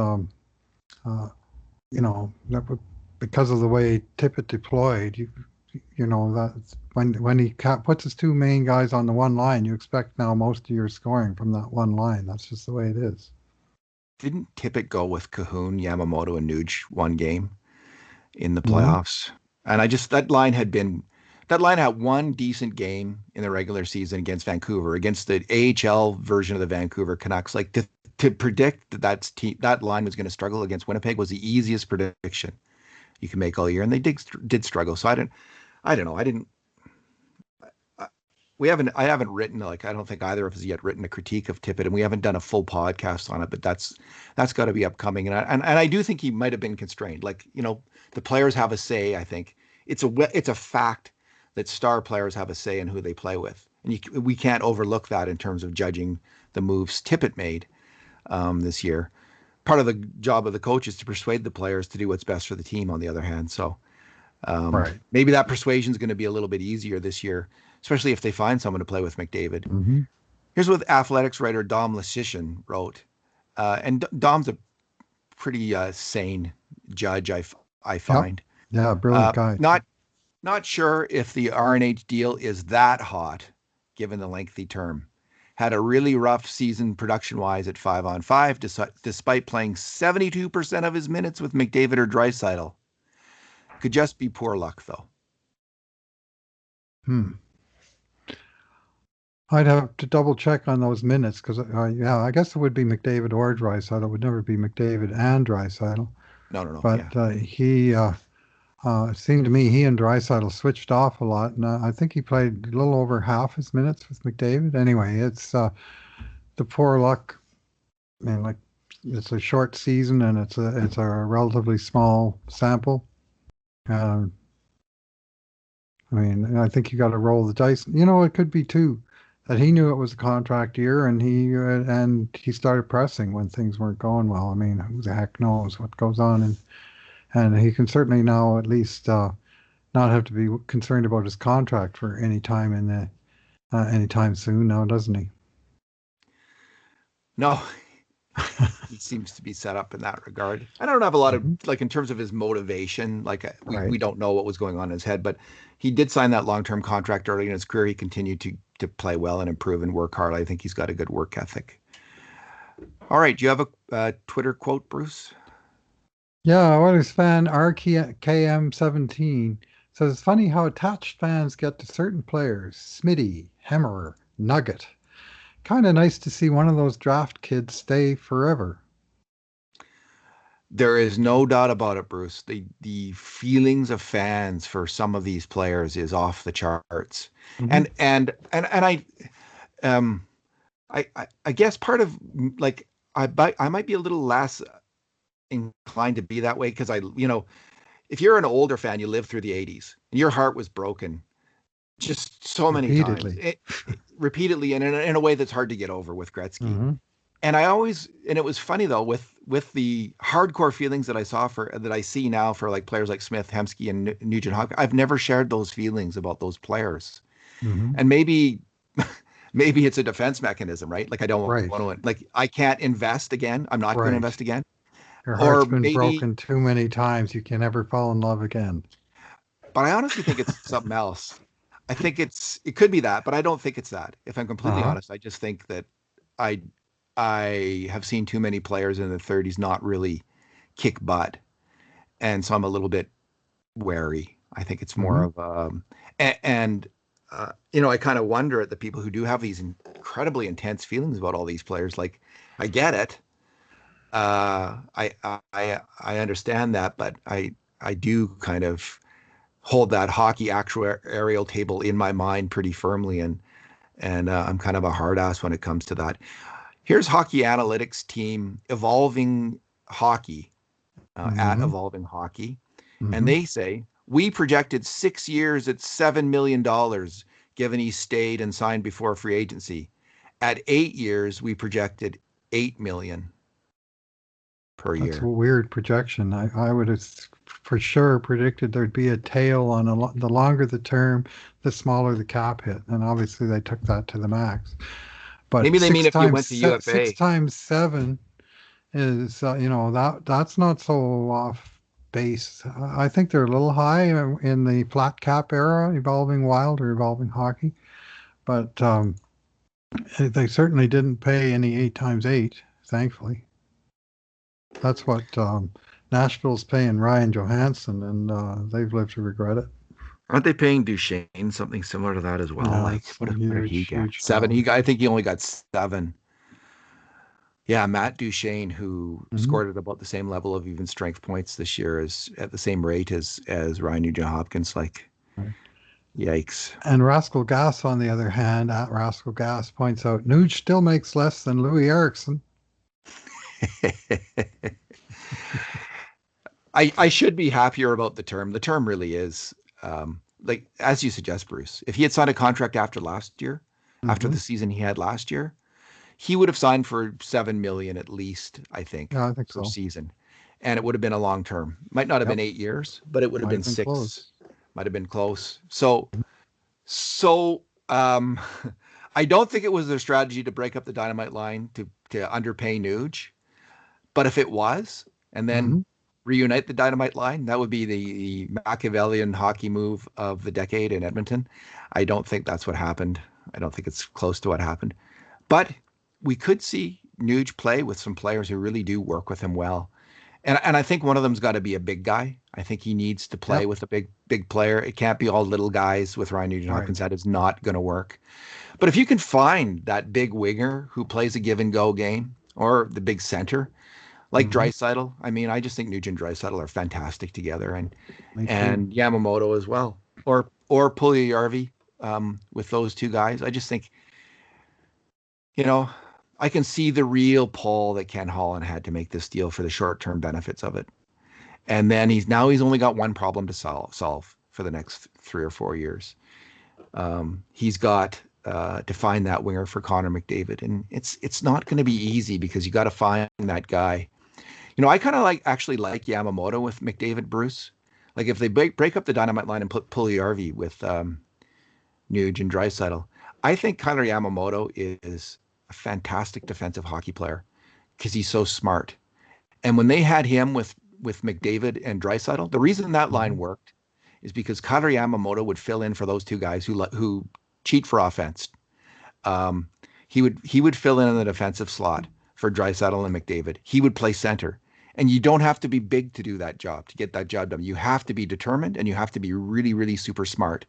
because of the way Tippett deployed, that when he puts his two main guys on the one line, you expect now most of your scoring from that one line. That's just the way it is. Didn't Tippett go with Cahoon, Yamamoto, and Nuge one game in the playoffs? And that line had one decent game in the regular season against Vancouver, against the AHL version of the Vancouver Canucks. Like to predict that line was going to struggle against Winnipeg was the easiest prediction you can make all year, and they did struggle. So I don't know. I haven't written, I don't think either of us yet written a critique of Tippett, and we haven't done a full podcast on it, but that's got to be upcoming. And I do think he might have been constrained. The players have a say. I think it's a fact that star players have a say in who they play with. And we can't overlook that in terms of judging the moves Tippett made this year. Part of the job of the coach is to persuade the players to do what's best for the team, on the other hand. So Right. maybe that persuasion is going to be a little bit easier this year, especially if they find someone to play with McDavid. Mm-hmm. Here's what athletics writer Dom Lucian wrote. And Dom's a pretty sane judge, I Yep. find. Yeah, brilliant guy. Not sure if the RNH deal is that hot, given the lengthy term. Had a really rough season production-wise at 5-on-5, despite playing 72% of his minutes with McDavid or Draisaitl. Could just be poor luck, though. I'd have to double check on those minutes because, yeah, I guess it would be McDavid or Draisaitl. It would never be McDavid and Draisaitl. No. But Yeah. it seemed to me he and Draisaitl switched off a lot, and I think he played a little over half his minutes with McDavid. Anyway, it's the poor luck. I mean, like, it's a short season and it's a relatively small sample. I mean, I think you got to roll the dice. It could be too that he knew it was a contract year and he started pressing when things weren't going well. I mean, who the heck knows what goes on, and he can certainly now at least not have to be concerned about his contract for any time anytime soon now, doesn't he? No. He seems to be set up in that regard. I don't have a lot of, like, in terms of his motivation, like we don't know what was going on in his head, but he did sign that long-term contract early in his career. He continued to play well and improve and work hard. I think he's got a good work ethic. All right. Do you have a Twitter quote, Bruce? Yeah, Oilers fan RKM17 says, it's funny how attached fans get to certain players. Smitty, Hemmerer, Nugget. Kind of nice to see one of those draft kids stay forever. There is no doubt about it, Bruce. The feelings of fans for some of these players is off the charts. And I guess part of, like, I might be a little less inclined to be that way because if you're an older fan, you lived through the 80s and your heart was broken just so many times, repeatedly, and in a way that's hard to get over with Gretzky. And it was funny though, with the hardcore feelings that I see now for like players like Smith, Hemsky, and Nugent-Hopkins, I've never shared those feelings about those players. And maybe it's a defense mechanism, right? Like I don't want to, like, I can't invest again. I'm not going to invest again. Your heart's been broken too many times. You can never fall in love again. But I honestly think it's something else. I think it could be that, but I don't think it's that. If I'm completely honest, I just think that I have seen too many players in their 30s not really kick butt. And so I'm a little bit wary. I think it's more of I kind of wonder at the people who do have these incredibly intense feelings about all these players. Like, I get it. I understand that, but I do kind of hold that hockey actuarial table in my mind pretty firmly, and I'm kind of a hard ass when it comes to that. Here's Hockey Analytics team Evolving Hockey at Evolving Hockey, and they say, we projected 6 years at $7 million, given he stayed and signed before free agency. At 8 years, we projected $8 million per year. That's a weird projection. I would have for sure predicted there'd be a tail on the longer the term, the smaller the cap hit, and obviously they took that to the max. But maybe they mean if you went to UFA. 6 times 7 is that's not so off base. I think they're a little high in the flat cap era, Evolving Wild or Evolving Hockey, but they certainly didn't pay any 8 times 8, thankfully. That's what Nashville's paying Ryan Johansson, and they've lived to regret it. Aren't they paying Duchene something similar to that as well? Yeah, like, what did he get? 7. Problem. I think he only got 7. Yeah, Matt Duchene, who scored at about the same level of even strength points this year, is at the same rate as Ryan Nugent-Hopkins. Like, yikes. And Rascal Gas, on the other hand, at Rascal Gas points out, Nuge still makes less than Louis Eriksson. I should be happier about the term. The term really is like as you suggest, Bruce, if he had signed a contract after last year, after Mm-hmm. the season he had last year, he would have signed for 7 million at least, I think, Yeah, I think per so. season, and it would have been a long term. Might not have been Yep. 8 years, but it would have Might been have been six. close. Might have been close. So I don't think it was their strategy to break up the dynamite line to underpay Nuge. But if it was, and then Mm-hmm. reunite the dynamite line, that would be the Machiavellian hockey move of the decade in Edmonton. I don't think that's what happened. I don't think it's close to what happened. But we could see Nuge play with some players who really do work with him well. And I think one of them's got to be a big guy. I think he needs to play Yep. with a big player. It can't be all little guys with Ryan Right. Nugent-Hopkins. That is not going to work. But if you can find that big winger who plays a give and go game, or the big center like Mm-hmm. Draisaitl, I mean, I just think Nugent and Draisaitl are fantastic together, and Me too. and Yamamoto as well, or Puljujärvi, with those two guys. I just think, you know, I can see the real pull that Ken Holland had to make this deal for the short term benefits of it. And then he's only got one problem to solve for the next 3 or 4 years. He's got to find that winger for Connor McDavid, and it's not going to be easy because you got to find that guy. I kind of actually like Yamamoto with McDavid, Bruce. Like if they break up the dynamite line and put Puljujärvi with Nuge and Draisaitl, I think Kailer Yamamoto is a fantastic defensive hockey player because he's so smart. And when they had him with McDavid and Draisaitl, the reason that Mm-hmm. line worked is because Kailer Yamamoto would fill in for those two guys who cheat for offense. Um, he would fill in the defensive slot for Draisaitl and McDavid. He would play center. And you don't have to be big to do that job, to get that job done. You have to be determined and you have to be really, really super smart.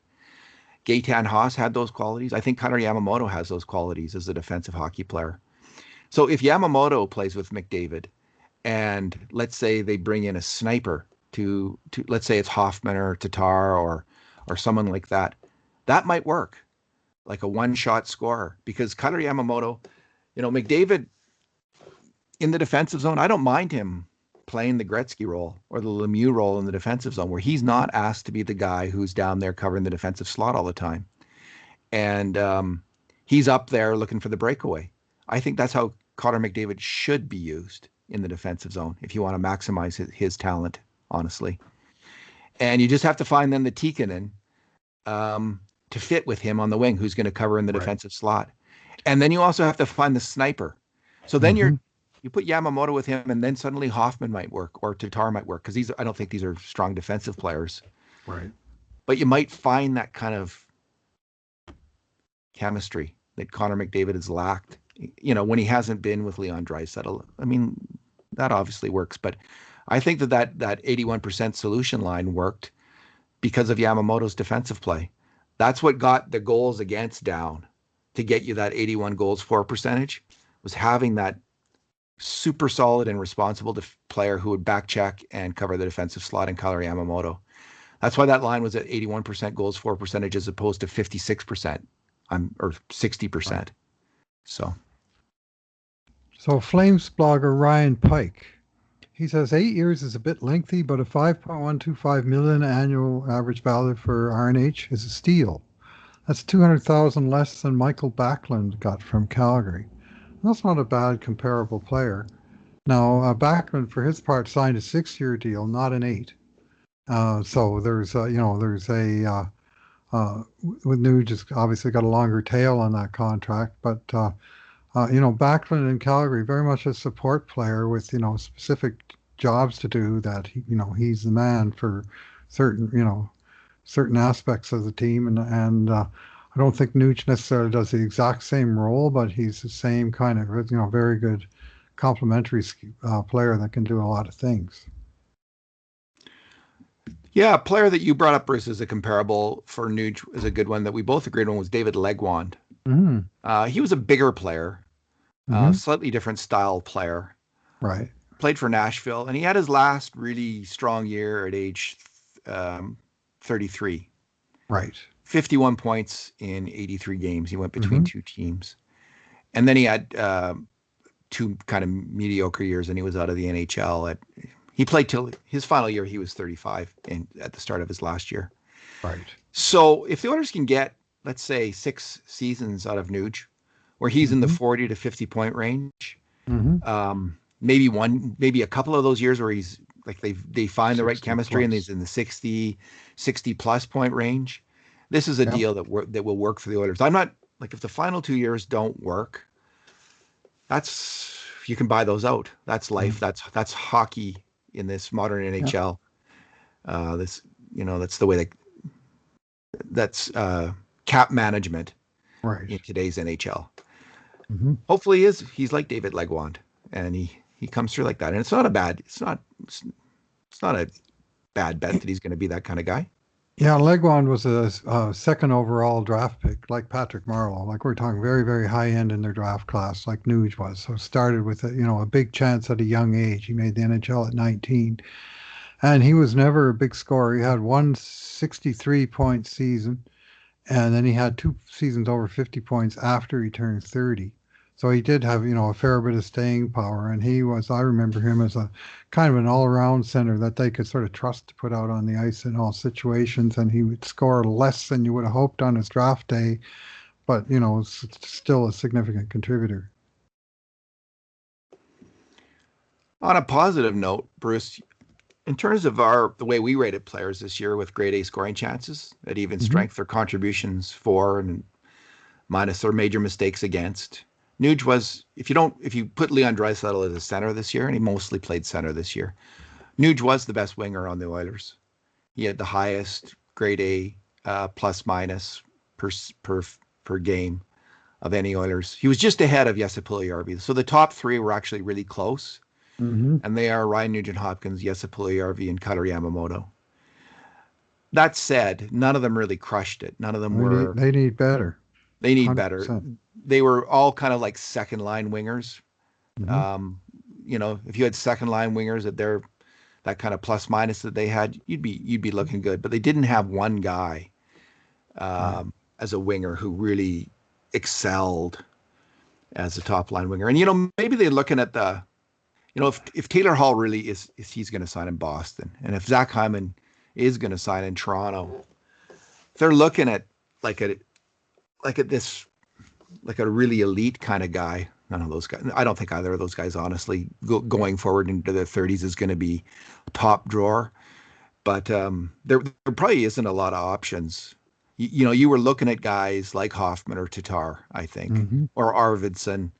Gaetan Haas had those qualities. I think Kailer Yamamoto has those qualities as a defensive hockey player. So if Yamamoto plays with McDavid and let's say they bring in a sniper to let's say it's Hoffman or Tatar or someone like that, that might work like a one shot scorer because Kailer Yamamoto, McDavid in the defensive zone, I don't mind him playing the Gretzky role or the Lemieux role in the defensive zone where he's not asked to be the guy who's down there covering the defensive slot all the time. And he's up there looking for the breakaway. I think that's how Connor McDavid should be used in the defensive zone if you want to maximize his talent, honestly. And you just have to find then the Tikkanen to fit with him on the wing, who's going to cover in the Right. defensive slot. And then you also have to find the sniper. So then Mm-hmm. you put Yamamoto with him, and then suddenly Hoffman might work or Tatar might work because I don't think these are strong defensive players. Right. But you might find that kind of chemistry that Connor McDavid has lacked. When he hasn't been with Leon Draisaitl. I mean, that obviously works, but I think that 81% solution line worked because of Yamamoto's defensive play. That's what got the goals against down to get you that 81 goals for percentage was having that super solid and responsible player who would back check and cover the defensive slot in Kailer Yamamoto. That's why that line was at 81% goals for percentage as opposed to 56% or 60%. Right. So Flames blogger Ryan Pike. He says 8 years is a bit lengthy, but a 5.125 million annual average value for RNH is a steal. That's 200,000 less than Michael Backlund got from Calgary. That's not a bad comparable player. Now, Backlund, for his part, signed a 6-year deal, not an 8. So there's with Nuge has obviously got a longer tail on that contract, but Backlund in Calgary very much a support player with specific jobs to do that he's the man for certain aspects of the team and I don't think Nuge necessarily does the exact same role, but he's the same kind of very good complementary player that can do a lot of things. yeah, a player that you brought up, Bruce, as a comparable for Nuge is a good one that we both agreed on was David Legwand. Mm-hmm. He was a bigger player, Mm-hmm. slightly different style player. Right. Played for Nashville, and he had his last really strong year at age 33. Right. 51 points in 83 games. He went between Mm-hmm. two teams. And then he had two kind of mediocre years, and he was out of the NHL. He played till his final year. He was 35 at the start of his last year. Right. So if the Oilers can get, let's say, 6 seasons out of Nuge, where he's in the 40 to 50 point range, maybe a couple of those years where he's like they find the right chemistry and he's in the 60 plus point range. This is a deal that will work for the Oilers. I'm not like, if the final 2 years don't work, you can buy those out. That's life. That's hockey in this modern NHL. That's the way that's cap management in today's NHL. Hopefully he's like David Legwand, and he comes through like that. And it's not a bad bet that he's going to be that kind of guy. Yeah, Legwand was a second overall draft pick, like Patrick Marleau. Like, we're talking very, very high end in their draft class, like Nuge was. So started with a big chance at a young age. He made the NHL at 19, and he was never a big scorer. He had one 63-point season, and then he had 2 seasons over 50 points after he turned 30. So he did have, a fair bit of staying power, and I remember him as a kind of an all-around center that they could sort of trust to put out on the ice in all situations, and he would score less than you would have hoped on his draft day, but, still a significant contributor. On a positive note, Bruce, in terms of the way we rated players this year with grade A scoring chances at even strength, their contributions for and minus their major mistakes against, Nuge was, if you put Leon Draisaitl as a center this year, and he mostly played center this year, Nuge was the best winger on the Oilers. He had the highest grade A plus minus per game of any Oilers. He was just ahead of Jesse Puljujärvi. So the top 3 were actually really close, and they are Ryan Nugent-Hopkins, Jesse Puljujärvi, and Kailer Yamamoto. That said, none of them really crushed it. None of them They need better. They need better. They were all kind of like second line wingers. If you had second line wingers at that kind of plus minus that they had, you'd be looking good. But they didn't have one guy as a winger who really excelled as a top line winger. And maybe they're looking at if Taylor Hall really is he's going to sign in Boston, and if Zach Hyman is going to sign in Toronto, they're looking at like a really elite kind of guy. None of those guys. I don't think either of those guys, honestly, going forward into their 30s is going to be top drawer. But there probably isn't a lot of options. You were looking at guys like Hoffman or Tatar, I think, or Arvidsson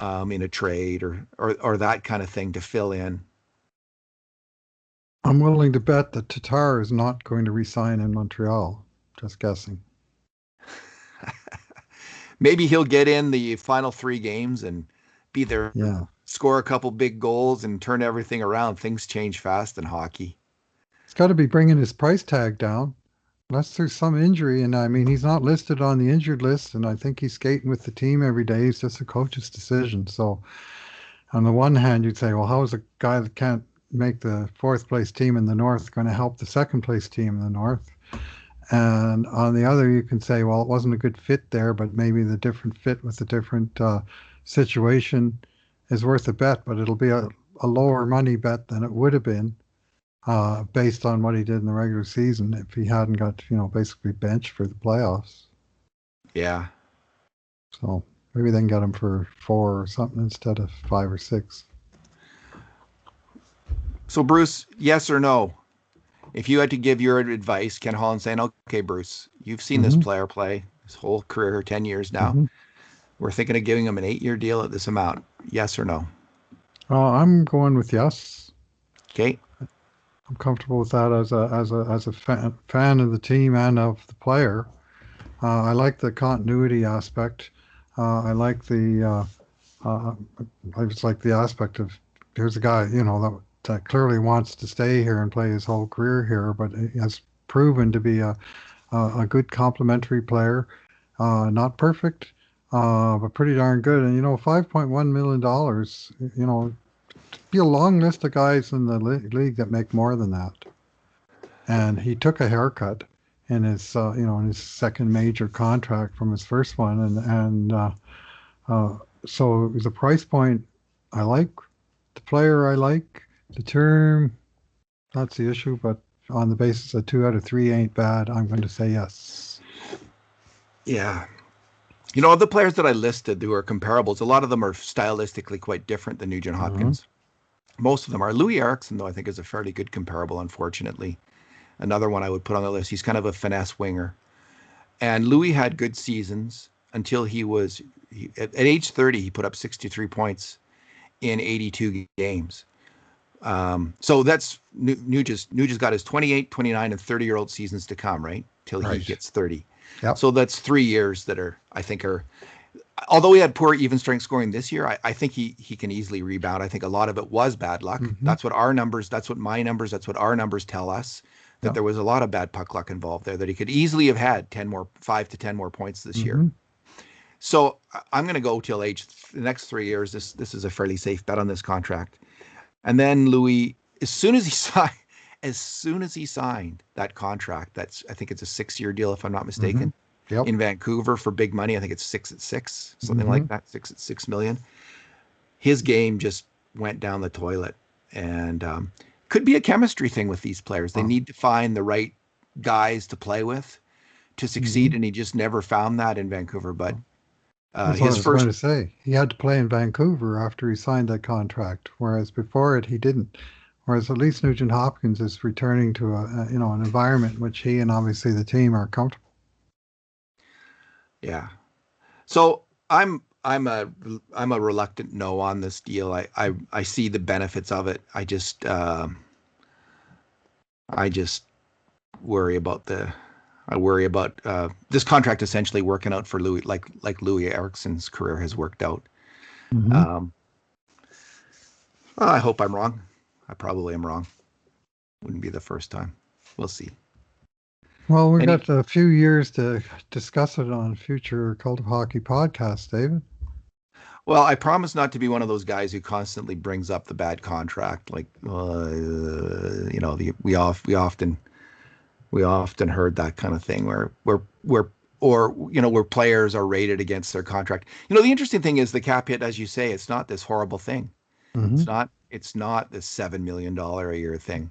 in a trade or that kind of thing to fill in. I'm willing to bet that Tatar is not going to re-sign in Montreal. Just guessing. Maybe he'll get in the final 3 games and be there, score a couple big goals and turn everything around. Things change fast in hockey. He's got to be bringing his price tag down, unless there's some injury. And I mean, he's not listed on the injured list, and I think he's skating with the team every day. It's just a coach's decision. So on the one hand, you'd say, well, how is a guy that can't make the 4th place team in the North going to help the 2nd place team in the North? And on the other, you can say, well, it wasn't a good fit there, but maybe the different fit with the different situation is worth a bet, but it'll be a lower money bet than it would have been based on what he did in the regular season if he hadn't got, basically benched for the playoffs. Yeah. So maybe they can get him for 4 or something instead of 5 or 6. So, Bruce, yes or no? If you had to give your advice, Ken Holland saying, okay, Bruce, you've seen this player play his whole career, 10 years now. We're thinking of giving him an 8-year deal at this amount. Yes or no? I'm going with yes. Okay. I'm comfortable with that as a fan of the team and of the player. I like the continuity aspect. I just like the aspect of here's a guy, that clearly wants to stay here and play his whole career here, but he has proven to be a good complementary player. Not perfect, but pretty darn good. And, $5.1 million, be a long list of guys in the league that make more than that. And he took a haircut in his, in his second major contract from his first one. So the price point I like, the player I like, the term, that's the issue, but on the basis that 2 out of 3 ain't bad, I'm going to say yes. Yeah. You know, of the players that I listed who are comparables, a lot of them are stylistically quite different than Nugent-Hopkins. Most of them are. Louis Eriksson, though, I think is a fairly good comparable, unfortunately. Another one I would put on the list. He's kind of a finesse winger. And Louis had good seasons until at age 30, he put up 63 points in 82 games. So that's Nugent's got his 28, 29, and 30-year-old seasons to come, right? Till he gets 30. Yep. So that's 3 years that although he had poor even strength scoring this year, I think he can easily rebound. I think a lot of it was bad luck. That's what our numbers tell us, that there was a lot of bad puck luck involved there, that he could easily have had 5 to 10 more points this year. So I'm going to go till the next 3 years. This is a fairly safe bet on this contract. And then Louis, as soon as he signed that contract, I think it's a 6-year deal, if I'm not mistaken, in Vancouver for big money. I think it's 6 at 6, something like that, 6 at $6 million. His game just went down the toilet, and could be a chemistry thing with these players. They need to find the right guys to play with to succeed, and he just never found that in Vancouver. But that's what I was going to say. He had to play in Vancouver after he signed that contract, whereas before it he didn't. Whereas at least Nugent-Hopkins is returning to an environment in which he and obviously the team are comfortable. Yeah. So I'm a reluctant no on this deal. I see the benefits of it. I just worry about this contract essentially working out for Louis, like Louis Eriksson's career has worked out. I hope I'm wrong. I probably am wrong. Wouldn't be the first time. We'll see. Well, we've got a few years to discuss it on future Cult of Hockey podcasts, David. Well, I promise not to be one of those guys who constantly brings up the bad contract. Like, we often heard that kind of thing where players are rated against their contract. The interesting thing is the cap hit, as you say, it's not this horrible thing. It's not this $7 million a year thing.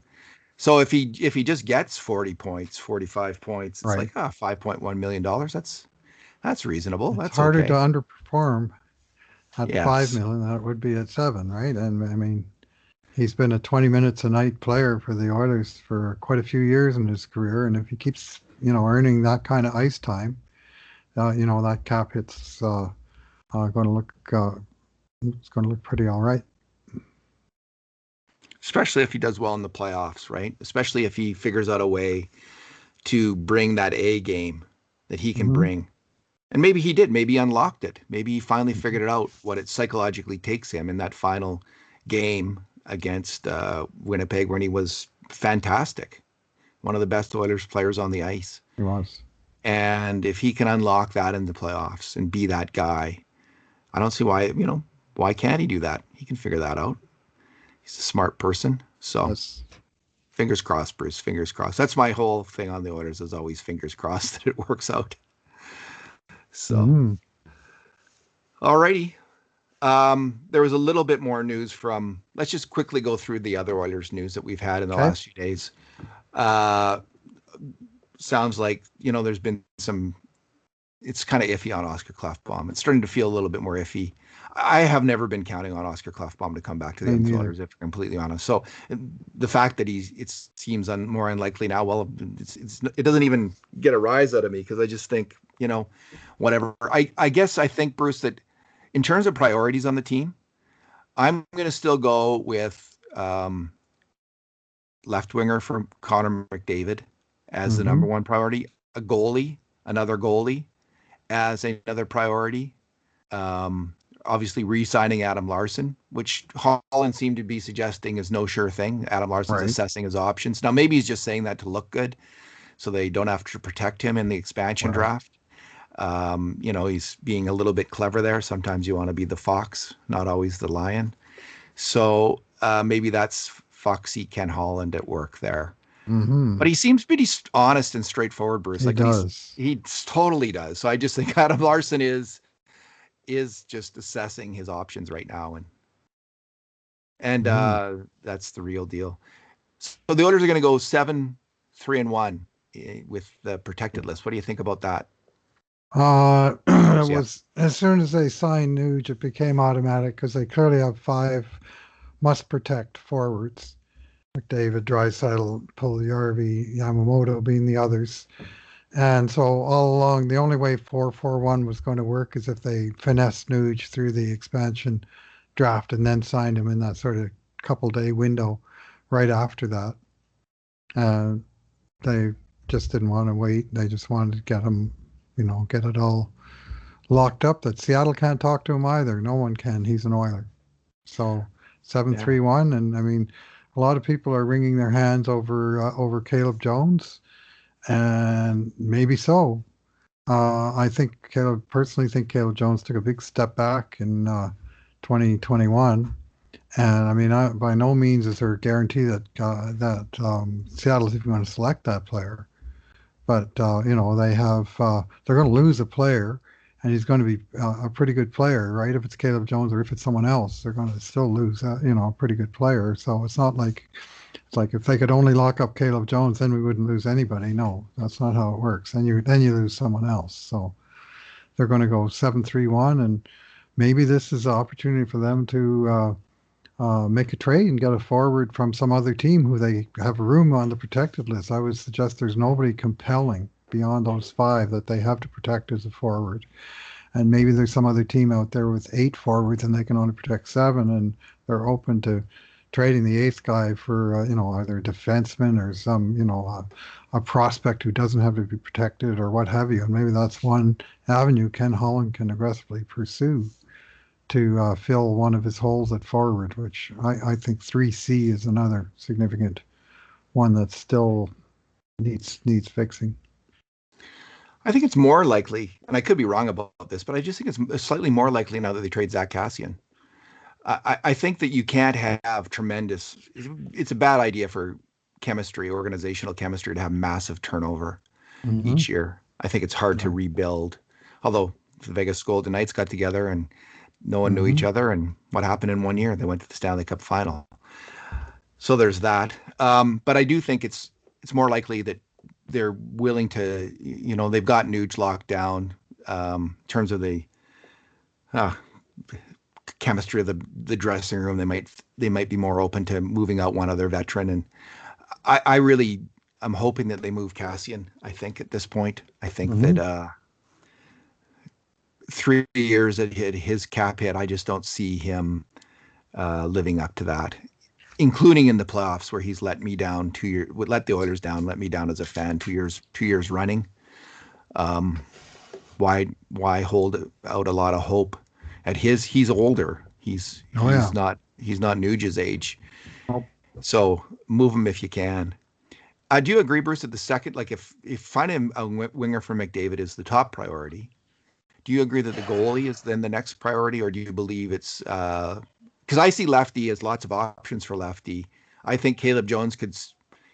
So if he just gets 40 points, 45 points, it's like $5.1 million. That's reasonable. That's harder okay. to underperform at 5 million than it would be at 7, right? And I mean, he's been a 20 minutes a night player for the Oilers for quite a few years in his career, and if he keeps earning that kind of ice time, that cap hit's going to look it's going to look pretty all right. Especially if he does well in the playoffs, right? Especially if he figures out a way to bring that A game that he can bring. And maybe he did. Maybe he unlocked it. Maybe he finally figured it out, what it psychologically takes him in that final game against Winnipeg, when he was fantastic. One of the best Oilers players on the ice. He was. And if he can unlock that in the playoffs and be that guy, I don't see why can't he do that? He can figure that out. He's a smart person. So fingers crossed, Bruce. Fingers crossed. That's my whole thing on the Oilers, is always fingers crossed that it works out. So, alrighty. There was a little bit more news let's just quickly go through the other Oilers news that we've had in the last few days. Sounds like, there's been it's kind of iffy on Oscar Klefbom. It's starting to feel a little bit more iffy. I have never been counting on Oscar Klefbom to come back to the Oilers, if I'm completely honest. So the fact that it seems more unlikely now, well, it doesn't even get a rise out of me, because I just think, whatever. I guess I think, Bruce, that in terms of priorities on the team, I'm going to still go with left winger from Connor McDavid as the number one priority, another goalie as another priority. Obviously re-signing Adam Larsson, which Holland seemed to be suggesting is no sure thing. Adam Larsson's assessing his options. Now, maybe he's just saying that to look good, so they don't have to protect him in the expansion draft. He's being a little bit clever there. Sometimes you want to be the fox, not always the lion. So maybe that's foxy Ken Holland at work there. But he seems pretty honest and straightforward, Bruce. He does. He totally does. So I just think Adam Larsson is just assessing his options right now, and that's the real deal. So the Oilers are going to go 7 3-1 with the protected list. What do you think about that? It was as soon as they signed Nuge, it became automatic because they clearly have 5 must-protect forwards. McDavid, Draisaitl, Puljujarvi, Yamamoto being the others. And so all along, the only way 4-4-1 was going to work is if they finessed Nuge through the expansion draft and then signed him in that sort of couple-day window right after that. They just didn't want to wait. They just wanted to get him, get it all locked up that Seattle can't talk to him either. No one can. He's an Oiler. So 7-3-1. And I mean, a lot of people are wringing their hands over Caleb Jones, and maybe so. I personally think Caleb Jones took a big step back in 2021. And I mean, by no means is there a guarantee that Seattle's even going to select that player. But they have they're going to lose a player, and he's going to be a pretty good player, right? If it's Caleb Jones or if it's someone else, they're going to still lose a pretty good player. So it's not like if they could only lock up Caleb Jones, then we wouldn't lose anybody. No, that's not how it works. Then you lose someone else. So they're going to go 7-3-1, and maybe this is an opportunity for them to make a trade and get a forward from some other team who they have room on the protected list. I would suggest there's nobody compelling beyond those 5 that they have to protect as a forward. And maybe there's some other team out there with 8 forwards and they can only protect 7, and they're open to trading the 8th guy for, either a defenseman or some, a prospect who doesn't have to be protected or what have you. And maybe that's one avenue Ken Holland can aggressively pursue to fill one of his holes at forward, which I think 3C is another significant one that still needs fixing. I think it's more likely, and I could be wrong about this, but I just think it's slightly more likely now that they trade Zach Kassian. I think that you can't have tremendous. It's a bad idea for organizational chemistry, to have massive turnover each year. I think it's hard to rebuild. Although the Vegas Golden Knights got together and no one knew each other, and what happened in one year? They went to the Stanley Cup final. So there's that. But I do think it's more likely that they're willing to, they've got Nuge locked down in terms of the chemistry of the dressing room. They might be more open to moving out one other veteran. And I'm hoping that they move Kassian. I think at this point, I think that 3 years at his cap hit, I just don't see him living up to that, including in the playoffs where he's let me down 2 years, let the Oilers down, let me down as a fan 2 years running. Why hold out a lot of hope at he's older. He's not Nuge's age. Nope. So move him if you can. Do you agree, Bruce, that the second, like if finding a winger for McDavid is the top priority, do you agree that the goalie is then the next priority, or do you believe it's because I see lefty as lots of options for lefty. I think Caleb Jones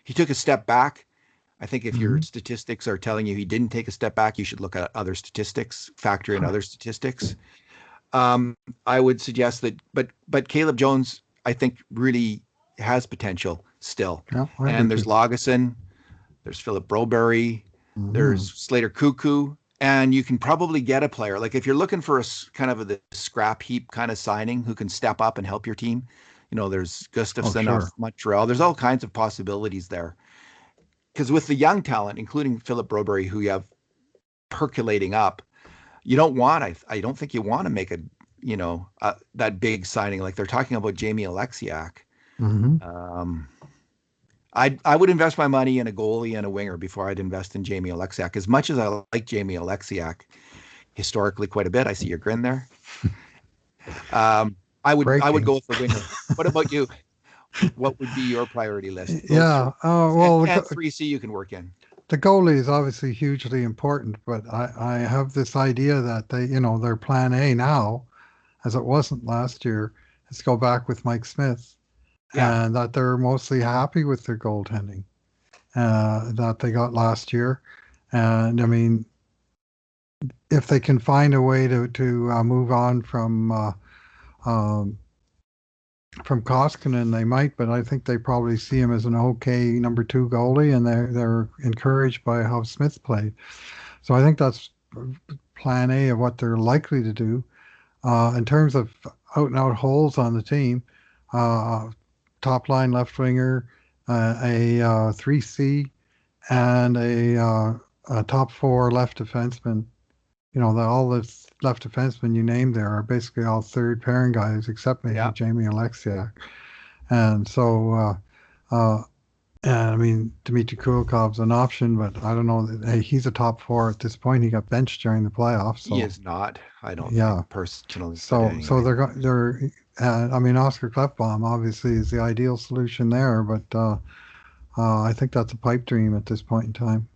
he took a step back. I think if your statistics are telling you he didn't take a step back, you should look at other statistics, factor in other statistics. I would suggest that, but Caleb Jones, I think, really has potential still. Yeah, and there's Lagesson, there's Philip Broberry, there's Slater Cuckoo, and you can probably get a player. Like if you're looking for a kind of the scrap heap kind of signing who can step up and help your team, there's Gustafsson of Montreal. There's all kinds of possibilities there. Because with the young talent, including Philip Broberry, who you have percolating up, you don't want, I don't think you want to make that big signing like they're talking about Jamie Alexiak. I would invest my money in a goalie and a winger before I'd invest in Jamie Alexiak. As much as I like Jamie Alexiak historically quite a bit, I see your grin there. I would go for winger. What about you? What would be your priority list? Well, 3C you can work in. The goalie is obviously hugely important, but I have this idea that their plan A now, as it wasn't last year, is to go back with Mike Smith, and that they're mostly happy with their goaltending that they got last year. And I mean, if they can find a way to move on from from Koskinen, they might, but I think they probably see him as an okay number 2 goalie, and they're encouraged by how Smith played. So I think that's plan A of what they're likely to do. In terms of out and out holes on the team, top line left winger, a 3C, and a top 4 left defenseman. All the left defensemen you named there are basically all third pairing guys, except maybe Jamie Alexiak. And so, and I mean, Dmitry Kulikov's an option, but I don't know. Hey, he's a top 4 at this point. He got benched during the playoffs. So. He is not. I don't think personally. So they're. I mean, Oscar Klefbom obviously is the ideal solution there, but I think that's a pipe dream at this point in time.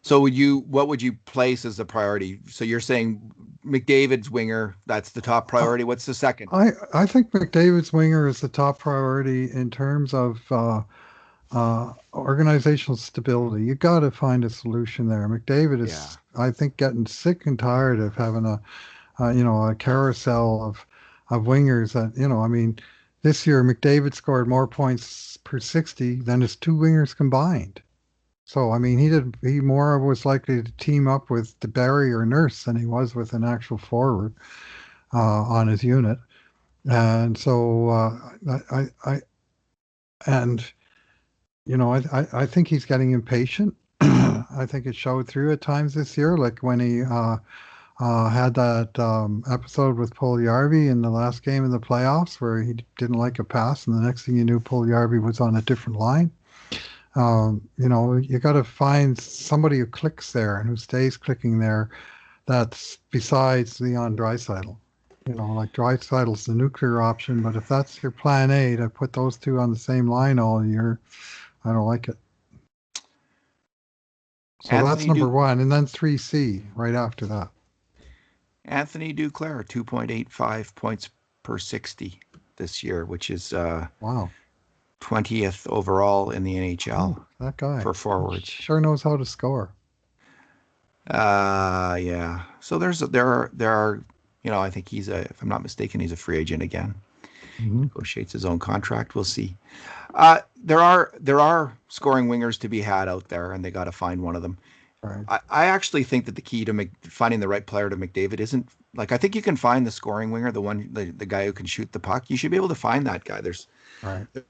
So what would you place as a priority? So you're saying McDavid's winger, that's the top priority. What's the second? I think McDavid's winger is the top priority in terms of organizational stability. You got to find a solution there. McDavid is, I think, getting sick and tired of having a carousel of wingers that, I mean, this year McDavid scored more points per 60 than his 2 wingers combined. So, I mean, he more was likely to team up with DeBerry or Nurse than he was with an actual forward on his unit. And so I think he's getting impatient. I think it showed through at times this year, like when he had that episode with Puljujarvi in the last game of the playoffs where he didn't like a pass, and the next thing you knew, Puljujarvi was on a different line. You got to find somebody who clicks there and who stays clicking there. That's besides Leon Draisaitl. Like Draisaitl's the nuclear option, but if that's your plan A to put those 2 on the same line all year, I don't like it. So that's number 1, and then 3C right after that. Anthony Duclear, 2.85 points per 60 this year, which is wow. 20th overall in the NHL. That guy for forwards sure knows how to score. Yeah. So there are I think if I'm not mistaken, he's a free agent again. Mm-hmm. Negotiates his own contract. We'll see. There are scoring wingers to be had out there, and they got to find one of them. Right. I actually think that the key to finding the right player to McDavid isn't like, I think you can find the scoring winger, the guy who can shoot the puck. You should be able to find that guy. There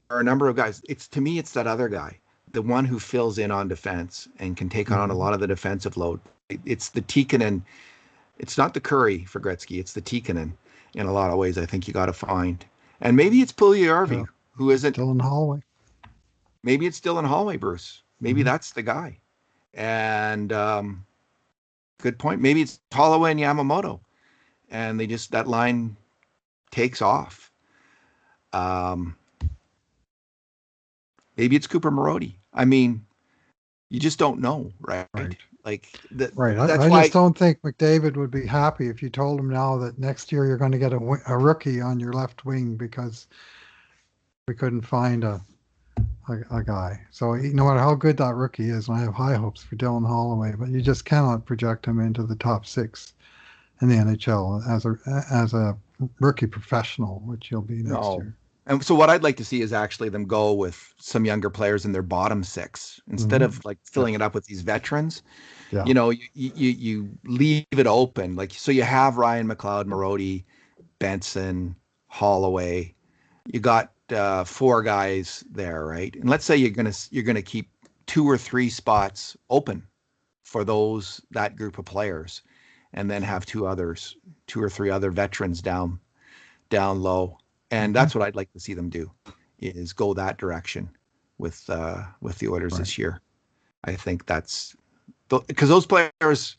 are a number of guys. It's that other guy, the one who fills in on defense and can take on a lot of the defensive load. It's the Tikkanen. It's not the Curry for Gretzky. It's the Tikkanen in a lot of ways. I think you got to find, and maybe it's Puljujarvi who isn't Dylan Holloway. Maybe it's Dylan Holloway, Bruce. Maybe that's the guy. And good point. Maybe it's Holloway and Yamamoto, and that line takes off. Maybe it's Cooper Marody. I mean, you just don't know, right? Like right. I just don't think McDavid would be happy if you told him now that next year you're going to get a rookie on your left wing because we couldn't find a guy. So no matter how good that rookie is, and I have high hopes for Dylan Holloway, but you just cannot project him into the top 6 in the NHL as a rookie professional, which he'll be next year. And so what I'd like to see is actually them go with some younger players in their bottom 6 instead of like filling it up with these veterans. Yeah. You leave it open, like, so you have Ryan McLeod, Marody, Benson, Holloway. You got 4 guys there, right? And let's say you're gonna keep 2 or 3 spots open for that group of players, and then have 2 or 3 other veterans down low. And that's what I'd like to see them do, is go that direction with the Oilers this year. I think that's because those players,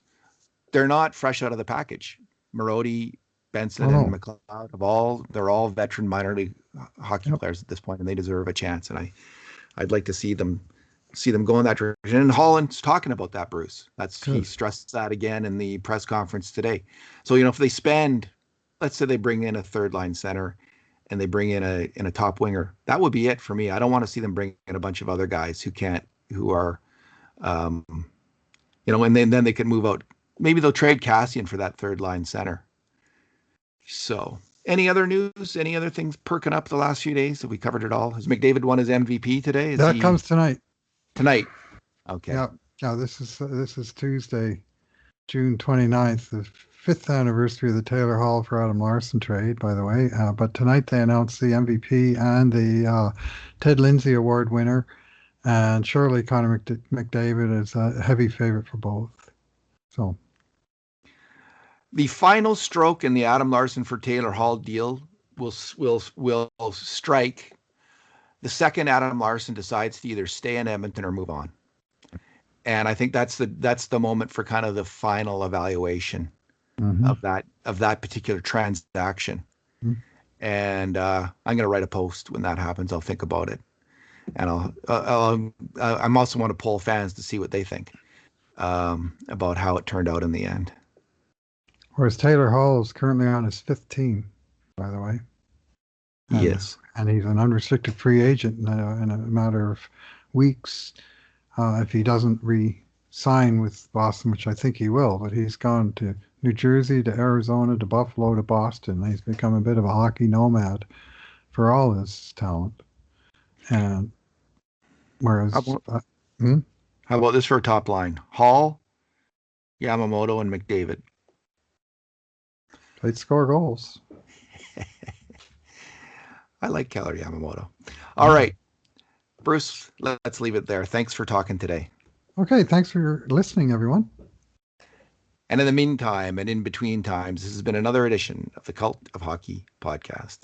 they're not fresh out of the package. Marody, Benson, and McLeod they're all veteran minor league hockey players at this point, and they deserve a chance. And I'd like to see them go in that direction. And Holland's talking about that, Bruce. He stressed that again in the press conference today. So if they spend, let's say they bring in a third line center, and they bring in a top winger, that would be it for me. I don't want to see them bring in a bunch of other guys who are, and then they can move out. Maybe they'll trade Cassian for that third line center. So, Any other news? Any other things perking up the last few days? Have we covered it all? Has McDavid won his MVP today? That comes tonight. Tonight. Okay. Yeah. Yeah. This is Tuesday, June 29th, the 5th anniversary of the Taylor Hall for Adam Larson trade, by the way. But tonight they announced the MVP and the Ted Lindsay Award winner. And surely Connor McDavid is a heavy favorite for both. So, the final stroke in the Adam Larson for Taylor Hall deal will strike the second Adam Larson decides to either stay in Edmonton or move on. And I think that's the moment for kind of the final evaluation of that particular transaction. Mm-hmm. And I'm going to write a post when that happens. I'll think about it, and I'm also want to poll fans to see what they think about how it turned out in the end. Whereas Taylor Hall is currently on his 5th team, by the way. He is, and he's an unrestricted free agent in a matter of weeks. If he doesn't re-sign with Boston, which I think he will, but he's gone to New Jersey, to Arizona, to Buffalo, to Boston. He's become a bit of a hockey nomad for all his talent. And whereas, how about this for a top line? Hall, Yamamoto, and McDavid. They'd score goals. I like Keller Yamamoto. All right, Bruce, let's leave it there. Thanks for talking today. Okay, thanks for listening, everyone. And in the meantime, and in between times, this has been another edition of the Cult of Hockey podcast.